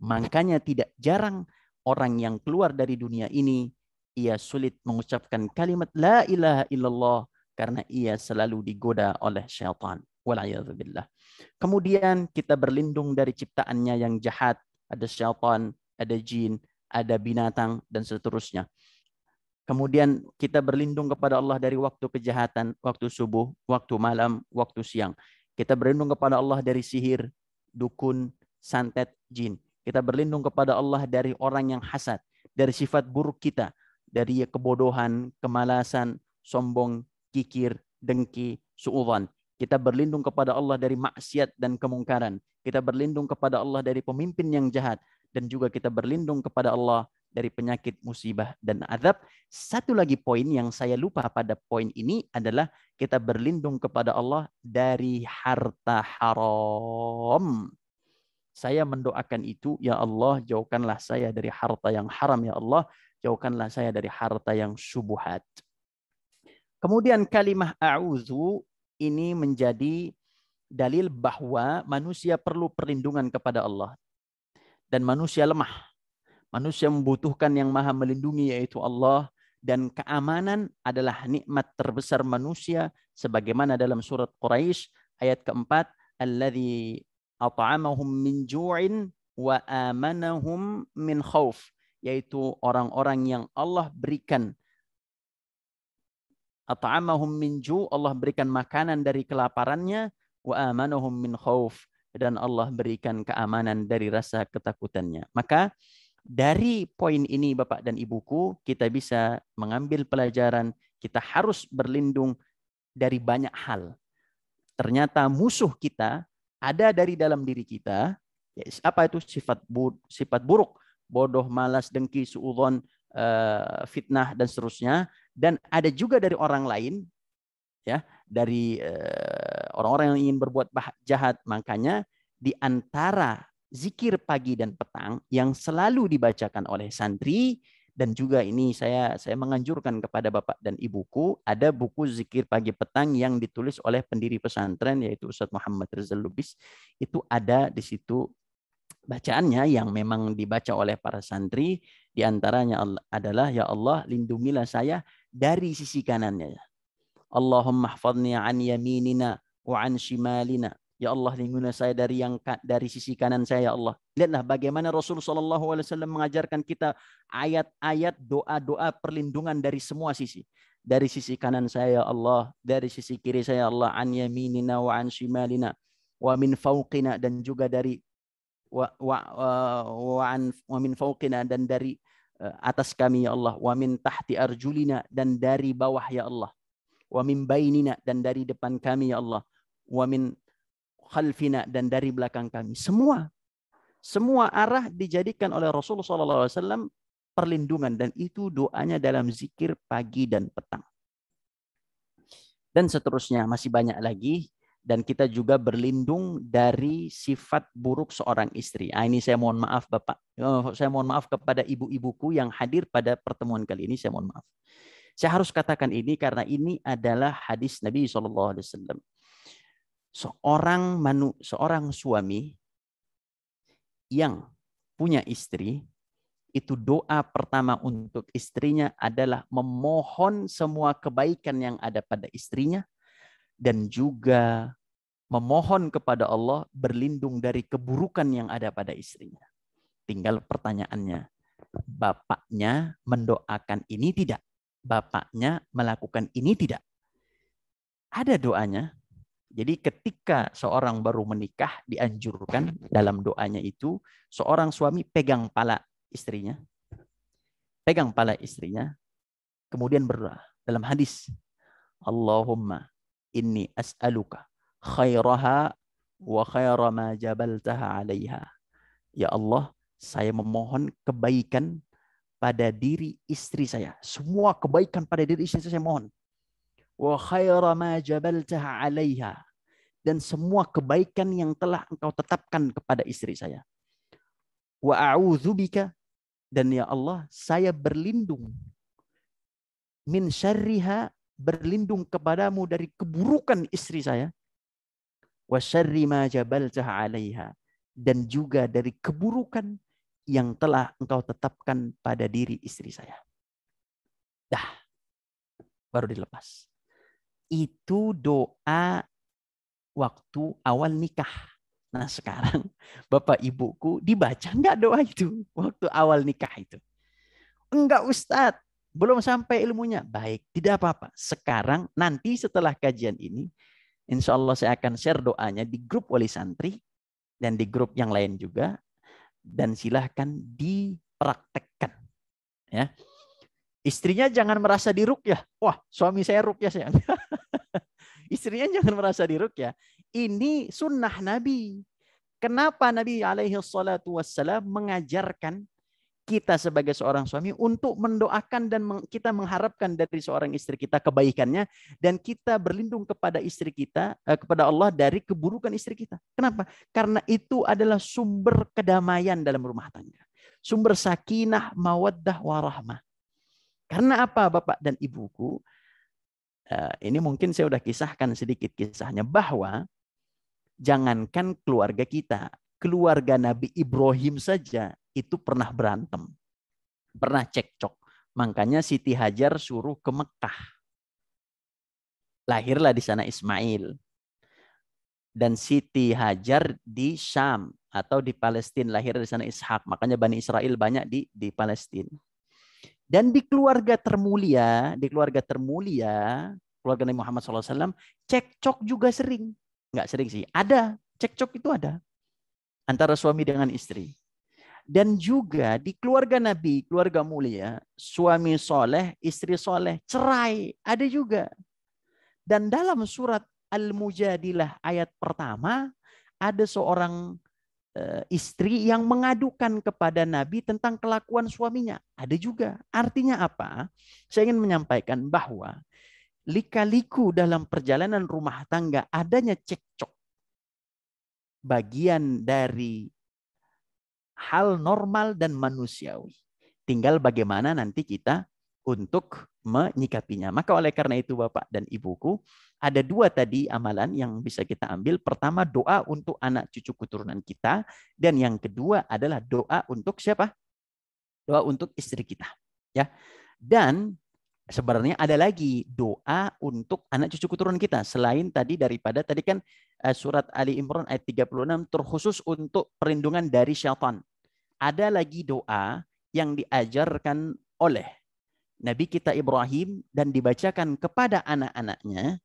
Makanya tidak jarang orang yang keluar dari dunia ini, ia sulit mengucapkan kalimat la ilaha illallah karena ia selalu digoda oleh syaitan. Wal'iyadzubillah. Kemudian kita berlindung dari ciptaannya yang jahat. Ada syaitan, ada jin, ada binatang, dan seterusnya. Kemudian kita berlindung kepada Allah dari waktu kejahatan, waktu subuh, waktu malam, waktu siang. Kita berlindung kepada Allah dari sihir, dukun, santet, jin. Kita berlindung kepada Allah dari orang yang hasad, dari sifat buruk kita, dari kebodohan, kemalasan, sombong, kikir, dengki, suudzon. Kita berlindung kepada Allah dari maksiat dan kemungkaran. Kita berlindung kepada Allah dari pemimpin yang jahat. Dan juga kita berlindung kepada Allah dari penyakit, musibah, dan azab. Satu lagi poin yang saya lupa pada poin ini adalah kita berlindung kepada Allah dari harta haram. Saya mendoakan itu, ya Allah, jauhkanlah saya dari harta yang haram, ya Allah, jauhkanlah saya dari harta yang syubhat. Kemudian kalimah a'udzu ini menjadi dalil bahwa manusia perlu perlindungan kepada Allah. Dan manusia lemah. Manusia membutuhkan yang maha melindungi yaitu Allah. Dan keamanan adalah nikmat terbesar manusia. Sebagaimana dalam surat Quraisy ayat keempat. Alladzi at'amahum min ju'in wa amanahum min khauf. Yaitu orang-orang yang Allah berikan. At'amahum min ju', Allah berikan makanan dari kelaparannya. Wa amanahum min khauf. Dan Allah berikan keamanan dari rasa ketakutannya. Maka Dari poin ini Bapak dan Ibuku, kita bisa mengambil pelajaran, kita harus berlindung dari banyak hal. Ternyata musuh kita ada dari dalam diri kita. Apa itu? Sifat buruk, bodoh, malas, dengki, suudzon, fitnah dan seterusnya. Dan ada juga dari orang lain, ya, dari orang-orang yang ingin berbuat jahat. Makanya di antara zikir pagi dan petang yang selalu dibacakan oleh santri, dan juga ini saya menganjurkan kepada Bapak dan Ibuku, ada buku zikir pagi petang yang ditulis oleh pendiri pesantren yaitu Ustadz Muhammad Rizal Lubis. Itu ada di situ bacaannya yang memang dibaca oleh para santri, di antaranya adalah, ya Allah lindungilah saya dari sisi kanannya. Allahumma hfadni an yaminina wa an shimalina. Ya Allah, lindungilah saya dari sisi kanan saya, ya Allah. Lihatlah bagaimana Rasulullah SAW mengajarkan kita ayat-ayat doa-doa perlindungan dari semua sisi. Dari sisi kanan saya, ya Allah. Dari sisi kiri saya, ya Allah. An yaminina wa an shimalina. Wa min fauqina, dan juga dari wa min fauqina, dan dari atas kami, ya Allah. Wa min tahti arjulina, dan dari bawah, ya Allah. Wa min bainina, dan dari depan kami, ya Allah. Wa min khalfina, dan dari belakang kami. Semua arah dijadikan oleh Rasulullah SAW perlindungan, dan itu doanya dalam zikir pagi dan petang. Dan seterusnya masih banyak lagi, dan kita juga berlindung dari sifat buruk seorang istri. Ini saya mohon maaf Bapak, saya mohon maaf kepada ibu-ibuku yang hadir pada pertemuan kali ini, saya mohon maaf. Saya harus katakan ini karena ini adalah hadis Nabi SAW. Seorang suami yang punya istri, itu doa pertama untuk istrinya adalah memohon semua kebaikan yang ada pada istrinya, dan juga memohon kepada Allah berlindung dari keburukan yang ada pada istrinya. Tinggal pertanyaannya, bapaknya mendoakan ini tidak? Bapaknya melakukan ini tidak? Ada doanya. Jadi ketika seorang baru menikah, dianjurkan dalam doanya itu, seorang suami pegang pala istrinya. Pegang pala istrinya, kemudian berdoa. Dalam hadis, Allahumma inni as'aluka khairaha wa khaira ma jabaltaha alaiha. Ya Allah, saya memohon kebaikan pada diri istri saya. Semua kebaikan pada diri istri saya mohon. Wa khaira ma jabaltaha alaiha, dan semua kebaikan yang telah engkau tetapkan kepada istri saya. Wa a'udzubika, dan ya Allah, saya berlindung min syarriha, berlindung kepadamu dari keburukan istri saya. Wa syarri ma jabaltaha alaiha, dan juga dari keburukan yang telah engkau tetapkan pada diri istri saya. Dah, baru dilepas. Itu doa waktu awal nikah. Nah sekarang Bapak Ibuku, dibaca enggak doa itu waktu awal nikah itu? Enggak Ustadz, belum sampai ilmunya. Baik, tidak apa-apa. Sekarang nanti setelah kajian ini, insya Allah saya akan share doanya di grup wali santri dan di grup yang lain juga. Dan silahkan dipraktekkan. Ya. Istrinya jangan merasa diruqyah. Wah, suami saya ruqyah sayang. Istrinya jangan merasa diruqyah. Ini sunnah Nabi. Kenapa Nabi SAW mengajarkan kita sebagai seorang suami untuk mendoakan dan kita mengharapkan dari seorang istri kita kebaikannya, dan kita berlindung kepada istri kita, kepada Allah dari keburukan istri kita. Kenapa? Karena itu adalah sumber kedamaian dalam rumah tangga. Sumber sakinah, mawaddah, warahmah. Karena apa Bapak dan Ibuku? Ini mungkin saya sudah kisahkan sedikit kisahnya, bahwa jangankan keluarga kita, keluarga Nabi Ibrahim saja itu pernah berantem, pernah cekcok. Makanya Siti Hajar suruh ke Mekah. Lahirlah di sana Ismail. Dan Siti Hajar di Syam atau di Palestina, lahir di sana Ishak. Makanya Bani Israel banyak di Palestina. Dan di keluarga termulia, keluarga Nabi Muhammad SAW, cekcok juga sering. Nggak sering sih, ada. Cekcok itu ada. Antara suami dengan istri. Dan juga di keluarga Nabi, keluarga mulia, suami soleh, istri soleh, cerai, ada juga. Dan dalam surat Al-Mujadilah ayat pertama, ada seorang istri yang mengadukan kepada Nabi tentang kelakuan suaminya. Ada juga. Artinya apa? Saya ingin menyampaikan bahwa lika-liku dalam perjalanan rumah tangga adanya cekcok. Bagian dari hal normal dan manusiawi. Tinggal bagaimana nanti kita untuk menyikapinya. Maka oleh karena itu Bapak dan Ibuku, ada dua tadi amalan yang bisa kita ambil. Pertama doa untuk anak cucu keturunan kita. Dan yang kedua adalah doa untuk siapa? Doa untuk istri kita. Ya. Dan sebenarnya ada lagi doa untuk anak cucu keturunan kita. Selain tadi daripada tadi kan surat Ali Imran ayat 36 terkhusus untuk perlindungan dari syaitan. Ada lagi doa yang diajarkan oleh Nabi kita Ibrahim dan dibacakan kepada anak-anaknya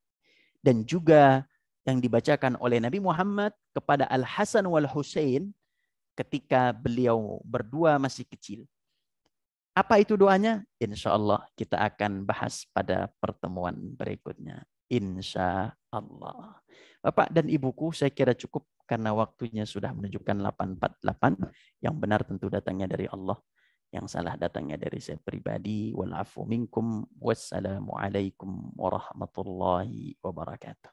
dan juga yang dibacakan oleh Nabi Muhammad kepada Al-Hasan wal Husain ketika beliau berdua masih kecil. Apa itu doanya? Insya Allah kita akan bahas pada pertemuan berikutnya. Insya Allah. Bapak dan Ibuku, saya kira cukup karena waktunya sudah menunjukkan 8.48. Yang benar tentu datangnya dari Allah. Yang salah datangnya dari saya pribadi. Walafu minkum. Wassalamualaikum warahmatullahi wabarakatuh.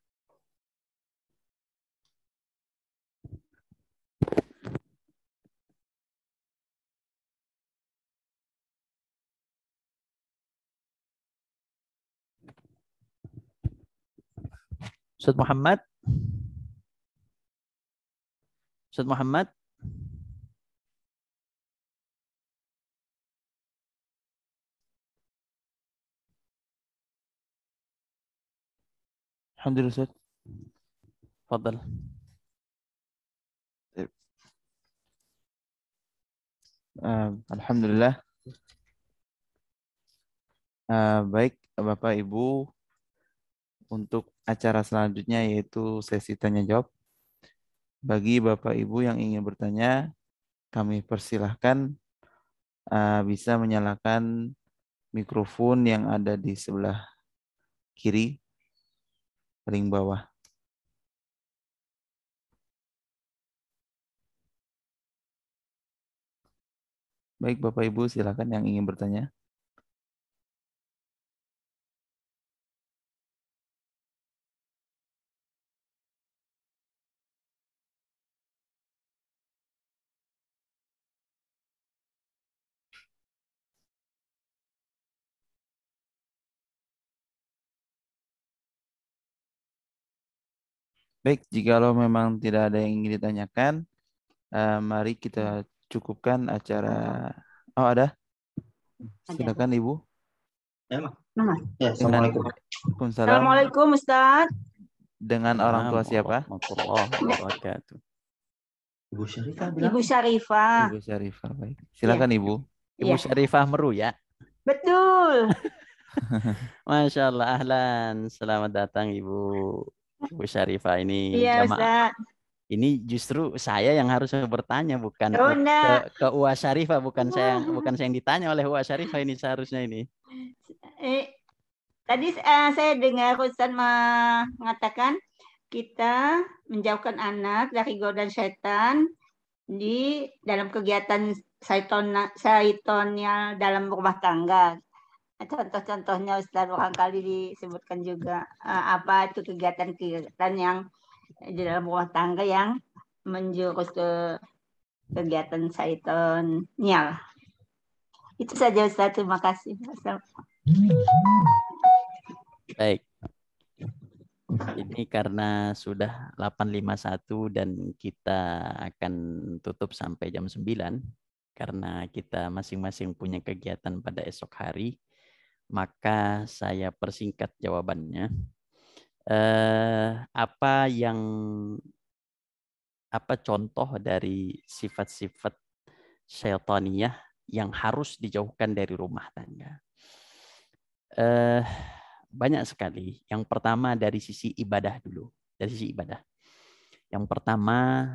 Ustaz Muhammad. Ustaz Muhammad. Alhamdulillah Ustaz. Fadal. Alhamdulillah. Baik Bapak Ibu, untuk acara selanjutnya yaitu sesi tanya jawab. Bagi Bapak Ibu yang ingin bertanya, kami persilahkan bisa menyalakan mikrofon yang ada di sebelah kiri paling bawah. Baik Bapak Ibu, silakan yang ingin bertanya. Baik, jikalau memang tidak ada yang ingin ditanyakan, mari kita cukupkan acara. Oh, ada? Silakan Ibu. Assalamualaikum Ustaz. Dengan orang tua siapa? Ibu Syarifah. Ibu Syarifah. Ibu Syarifah, baik. Silakan Ibu. Ibu Syarifah Meru ya. Betul. Masya Allah, ahlan. Selamat datang Ibu Syarifah ini. Iya jamaah. Ustaz. Ini justru saya yang harus bertanya, bukan Oh, ke Uwa Syarifah, bukan saya yang ditanya oleh Uwa Syarifah ini seharusnya ini. Tadi saya dengar Ustaz mengatakan kita menjauhkan anak dari godaan syaitan di dalam kegiatan syaitonnya dalam rumah tangga. Contoh-contohnya Ustaz barangkali disebutkan juga apa itu kegiatan-kegiatan yang di dalam rumah tangga yang menjurus ke kegiatan syaitonnya. Itu saja Ustaz, terima kasih. Baik. Ini karena sudah 8.51 dan kita akan tutup sampai jam 9 karena kita masing-masing punya kegiatan pada esok hari, maka saya persingkat jawabannya. Apa contoh dari sifat-sifat syaitaniyah yang harus dijauhkan dari rumah tangga? Banyak sekali. Yang pertama dari sisi ibadah dulu. Dari sisi ibadah. Yang pertama,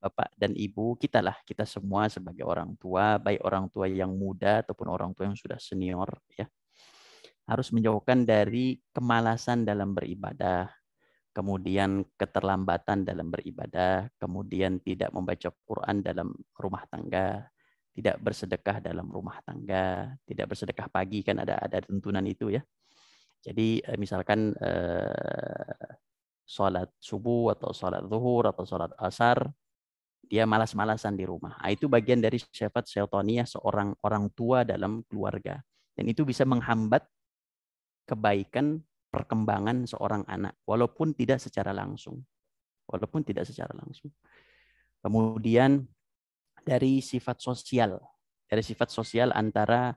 bapak dan ibu, kita semua sebagai orang tua, baik orang tua yang muda ataupun orang tua yang sudah senior, ya, harus menjauhkan dari kemalasan dalam beribadah, kemudian keterlambatan dalam beribadah, kemudian tidak membaca Quran dalam rumah tangga, tidak bersedekah dalam rumah tangga, tidak bersedekah pagi, kan ada tuntunan itu, ya. Jadi misalkan sholat subuh atau sholat zuhur atau sholat asar, dia malas-malasan di rumah. Nah, itu bagian dari sifat syaitaniyah seorang orang tua dalam keluarga. Dan itu bisa menghambat kebaikan perkembangan seorang anak, walaupun tidak secara langsung. Kemudian dari sifat sosial antara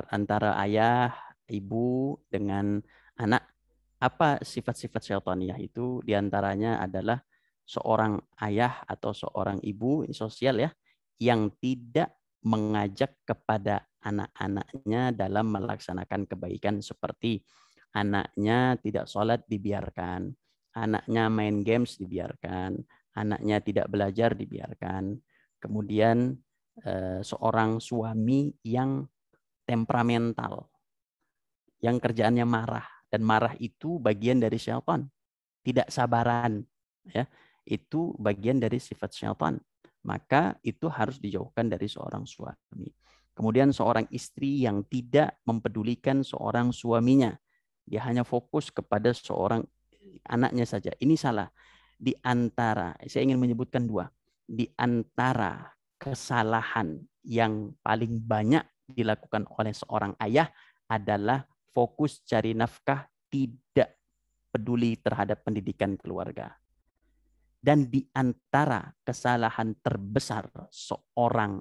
antara ayah, ibu dengan anak. Apa sifat-sifat syaitaniyah itu? Diantaranya adalah seorang ayah atau seorang ibu, ini sosial, ya, yang tidak mengajak kepada anak-anaknya dalam melaksanakan kebaikan, seperti anaknya tidak sholat dibiarkan, anaknya main games dibiarkan, anaknya tidak belajar dibiarkan. Kemudian seorang suami yang temperamental, yang kerjaannya marah, dan marah itu bagian dari syaitan. Tidak sabaran, ya, itu bagian dari sifat syaitan. Maka itu harus dijauhkan dari seorang suami. Kemudian seorang istri yang tidak mempedulikan seorang suaminya, dia hanya fokus kepada seorang anaknya saja. Ini salah. Di antara, saya ingin menyebutkan dua, di antara kesalahan yang paling banyak dilakukan oleh seorang ayah adalah fokus cari nafkah, tidak peduli terhadap pendidikan keluarga. Dan di antara kesalahan terbesar seorang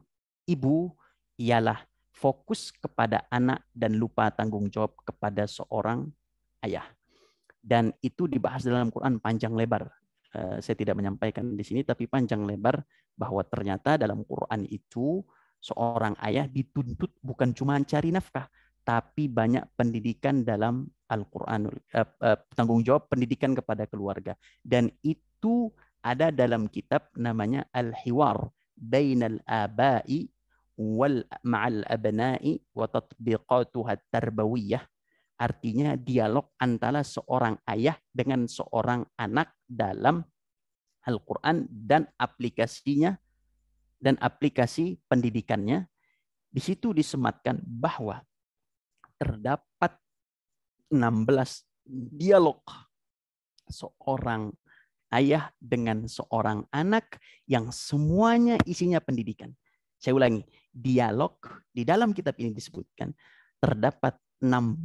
ibu ialah fokus kepada anak dan lupa tanggung jawab kepada seorang ayah. Dan itu dibahas dalam Quran panjang lebar. Saya tidak menyampaikan di sini, tapi panjang lebar bahwa ternyata dalam Quran itu seorang ayah dituntut bukan cuma cari nafkah, tapi banyak pendidikan dalam Al-Quran, tanggung jawab pendidikan kepada keluarga. Dan itu ada dalam kitab namanya Al-Hiwar Bainal Aba'i wal Ma'al Abna'i wa Tatbiqatuha Tarbawiyah. Artinya dialog antara seorang ayah dengan seorang anak dalam Al-Quran dan aplikasinya dan aplikasi pendidikannya. Di situ disematkan bahwa terdapat 16 dialog seorang ayah dengan seorang anak yang semuanya isinya pendidikan. Saya ulangi, dialog di dalam kitab ini disebutkan terdapat 16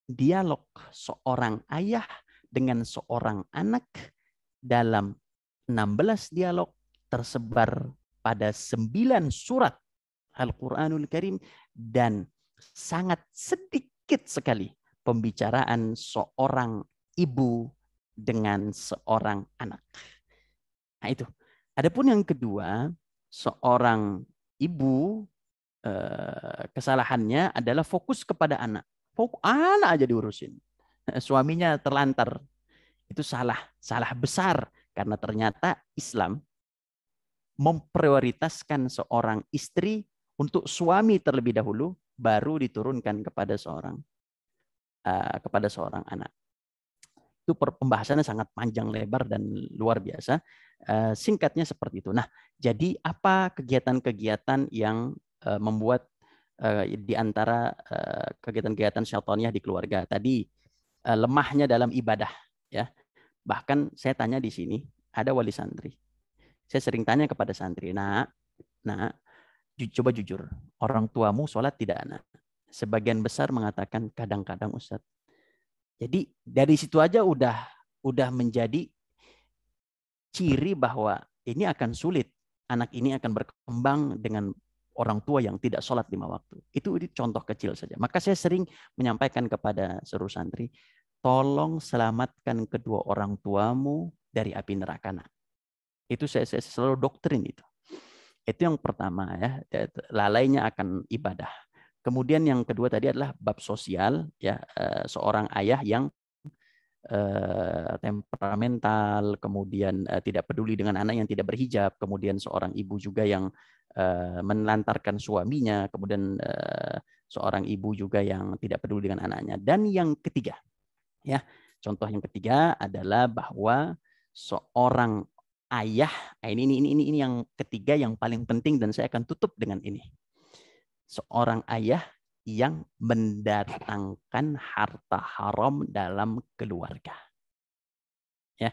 dialog seorang ayah dengan seorang anak. Dalam 16 dialog tersebar pada 9 surat Al-Quranul Karim, dan sangat sedikit sekali pembicaraan seorang ibu dengan seorang anak. Nah itu. Adapun yang kedua, seorang ibu kesalahannya adalah fokus kepada anak. Anak aja diurusin. Suaminya terlantar. Itu salah besar, karena ternyata Islam memprioritaskan seorang istri untuk suami terlebih dahulu, baru diturunkan kepada seorang anak. Itu pembahasannya sangat panjang lebar dan luar biasa. Singkatnya seperti itu. Nah, jadi apa kegiatan-kegiatan yang membuat di antara kegiatan-kegiatan syaitaniyah di keluarga tadi, lemahnya dalam ibadah, ya. Bahkan saya tanya di sini, ada wali santri. Saya sering tanya kepada santri, nah, coba jujur, orang tuamu sholat tidak, nak? Sebagian besar mengatakan kadang-kadang, Ustadz. Jadi dari situ aja udah menjadi ciri bahwa ini akan sulit. Anak ini akan berkembang dengan orang tua yang tidak sholat 5 waktu. Itu contoh kecil saja. Maka saya sering menyampaikan kepada seluruh santri, tolong selamatkan kedua orang tuamu dari api neraka. Nah, itu saya selalu doktrin itu. Itu yang pertama, ya. Lalainya akan ibadah. Kemudian yang kedua tadi adalah bab sosial, ya, seorang ayah yang temperamental, kemudian tidak peduli dengan anak yang tidak berhijab, kemudian seorang ibu juga yang menelantarkan suaminya, kemudian seorang ibu juga yang tidak peduli dengan anaknya. Dan yang ketiga, ya, contoh yang ketiga adalah bahwa seorang ayah, ini yang ketiga yang paling penting dan saya akan tutup dengan ini. Seorang ayah yang mendatangkan harta haram dalam keluarga. Ya,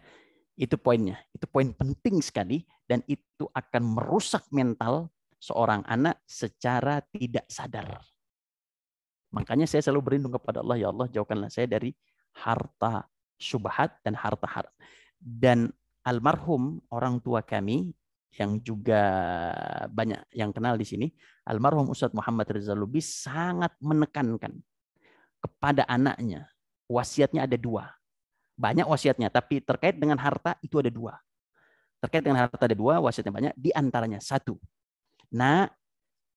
itu poinnya. Itu poin penting sekali dan itu akan merusak mental seorang anak secara tidak sadar. Makanya saya selalu berlindung kepada Allah, ya Allah jauhkanlah saya dari harta syubhat dan harta haram. Dan almarhum orang tua kami yang juga banyak yang kenal di sini, almarhum Ustadz Muhammad Rizal Lubis sangat menekankan kepada anaknya. Wasiatnya ada 2. Banyak wasiatnya, tapi terkait dengan harta itu ada 2. Terkait dengan harta ada 2, wasiatnya banyak. Di antaranya 1. Nah,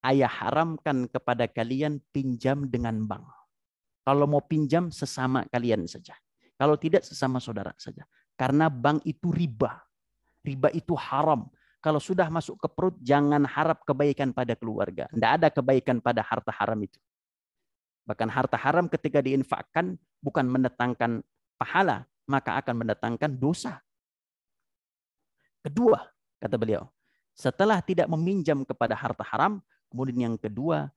ayah haramkan kepada kalian pinjam dengan bank. Kalau mau pinjam sesama kalian saja. Kalau tidak sesama saudara saja. Karena bank itu riba. Riba itu haram. Kalau sudah masuk ke perut, jangan harap kebaikan pada keluarga. Tidak ada kebaikan pada harta haram itu. Bahkan harta haram ketika diinfakkan bukan mendatangkan pahala, maka akan mendatangkan dosa. Kedua, kata beliau, setelah tidak meminjam kepada harta haram, kemudian yang kedua,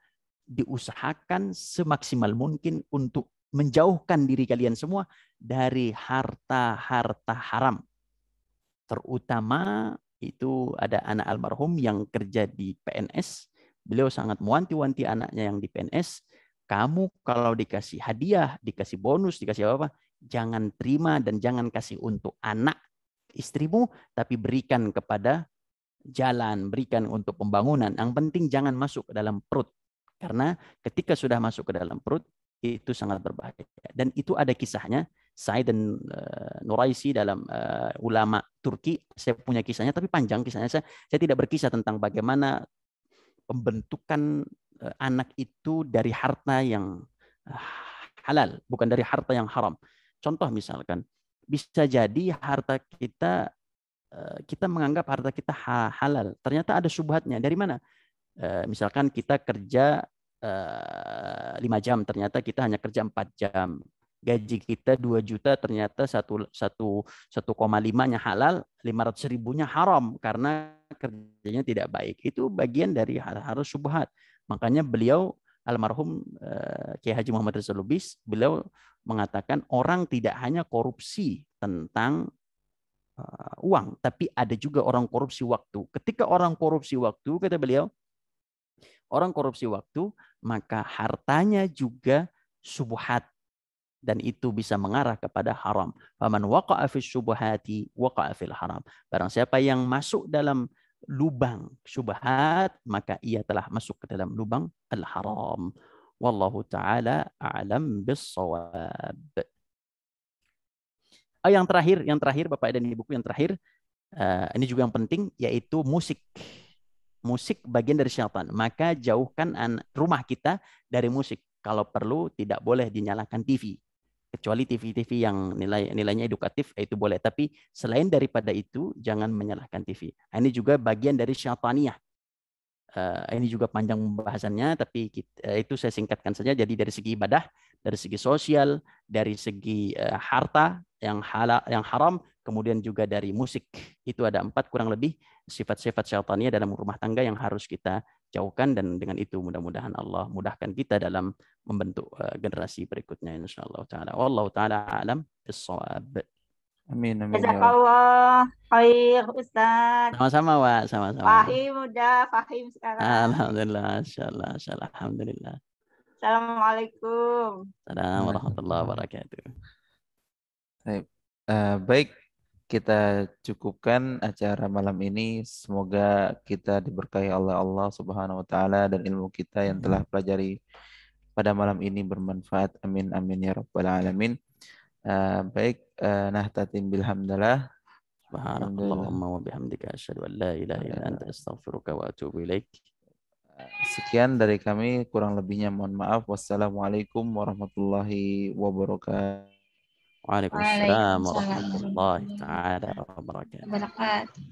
diusahakan semaksimal mungkin untuk menjauhkan diri kalian semua dari harta-harta haram. Terutama itu ada anak almarhum yang kerja di PNS. Beliau sangat mewanti-wanti anaknya yang di PNS. Kamu kalau dikasih hadiah, dikasih bonus, dikasih apa-apa, jangan terima dan jangan kasih untuk anak istrimu, tapi berikan kepada jalan, berikan untuk pembangunan. Yang penting jangan masuk ke dalam perut. Karena ketika sudah masuk ke dalam perut, itu sangat berbahaya. Dan itu ada kisahnya. Saya dan Nuraisi dalam ulama Turki, saya punya kisahnya, tapi panjang kisahnya. Saya tidak berkisah tentang bagaimana pembentukan anak itu dari harta yang halal, bukan dari harta yang haram. Contoh misalkan, bisa jadi harta kita, kita menganggap harta kita halal. Ternyata ada syubhatnya. Dari mana? Misalkan kita kerja 5 jam, ternyata kita hanya kerja 4 jam. Gaji kita 2 juta, ternyata 1,5-nya halal, 500 ribunya haram karena kerjanya tidak baik. Itu bagian dari harus syubhat. Makanya beliau almarhum Kiai Haji Muhammad Rizal Lubis, beliau mengatakan orang tidak hanya korupsi tentang uang, tapi ada juga orang korupsi waktu. Ketika orang korupsi waktu, kata beliau, orang korupsi waktu, maka hartanya juga syubhat dan itu bisa mengarah kepada haram. Faman waqa'a fi syubhati waqa'a fil haram. Barang siapa yang masuk dalam lubang syubhat, maka ia telah masuk ke dalam lubang al-haram. Wallahu taala a'lam bis-shawab. Yang terakhir Bapak dan Ibuku, yang terakhir, ini juga yang penting, yaitu musik. Musik bagian dari syaitan. Maka jauhkan rumah kita dari musik. Kalau perlu tidak boleh dinyalakan TV. Kecuali TV-TV yang nilainya edukatif, itu boleh. Tapi selain daripada itu, jangan menyalakan TV. Ini juga bagian dari syaitaniyah. Ini juga panjang pembahasannya, tapi itu saya singkatkan saja. Jadi dari segi ibadah, dari segi sosial, dari segi harta yang halal, yang haram, kemudian juga dari musik. Itu ada 4 kurang lebih sifat-sifat syaitaniyah dalam rumah tangga yang harus kita jauhkan, dan dengan itu mudah-mudahan Allah mudahkan kita dalam membentuk generasi berikutnya insyaallah taala. Wallahu taala alam bis-shawab. Amin, amin ya Rabb. Jazakallah khair Ustaz. Sama-sama, Wak, sama-sama. Fahim udah, fahim sekarang. Alhamdulillah, insyaallah, alhamdulillah. Assalamualaikum. Assalamualaikum warahmatullahi wabarakatuh. Baik, kita cukupkan acara malam ini. Semoga kita diberkahi oleh Allah Subhanahu wa taala dan ilmu kita yang telah pelajari pada malam ini bermanfaat. Amin amin ya rabbal alamin. Baik, nahtatim bilhamdalillah. Subhanallahumma wa bihamdika asyhadu an la ilaha illa anta astaghfiruka wa atubu ilaik. Sekian dari kami, kurang lebihnya mohon maaf. Wassalamualaikum warahmatullahi wabarakatuh. Waalaikumsalam Waalaikumsalam warahmatullahi taala wabarakatuh. wabarakatuh.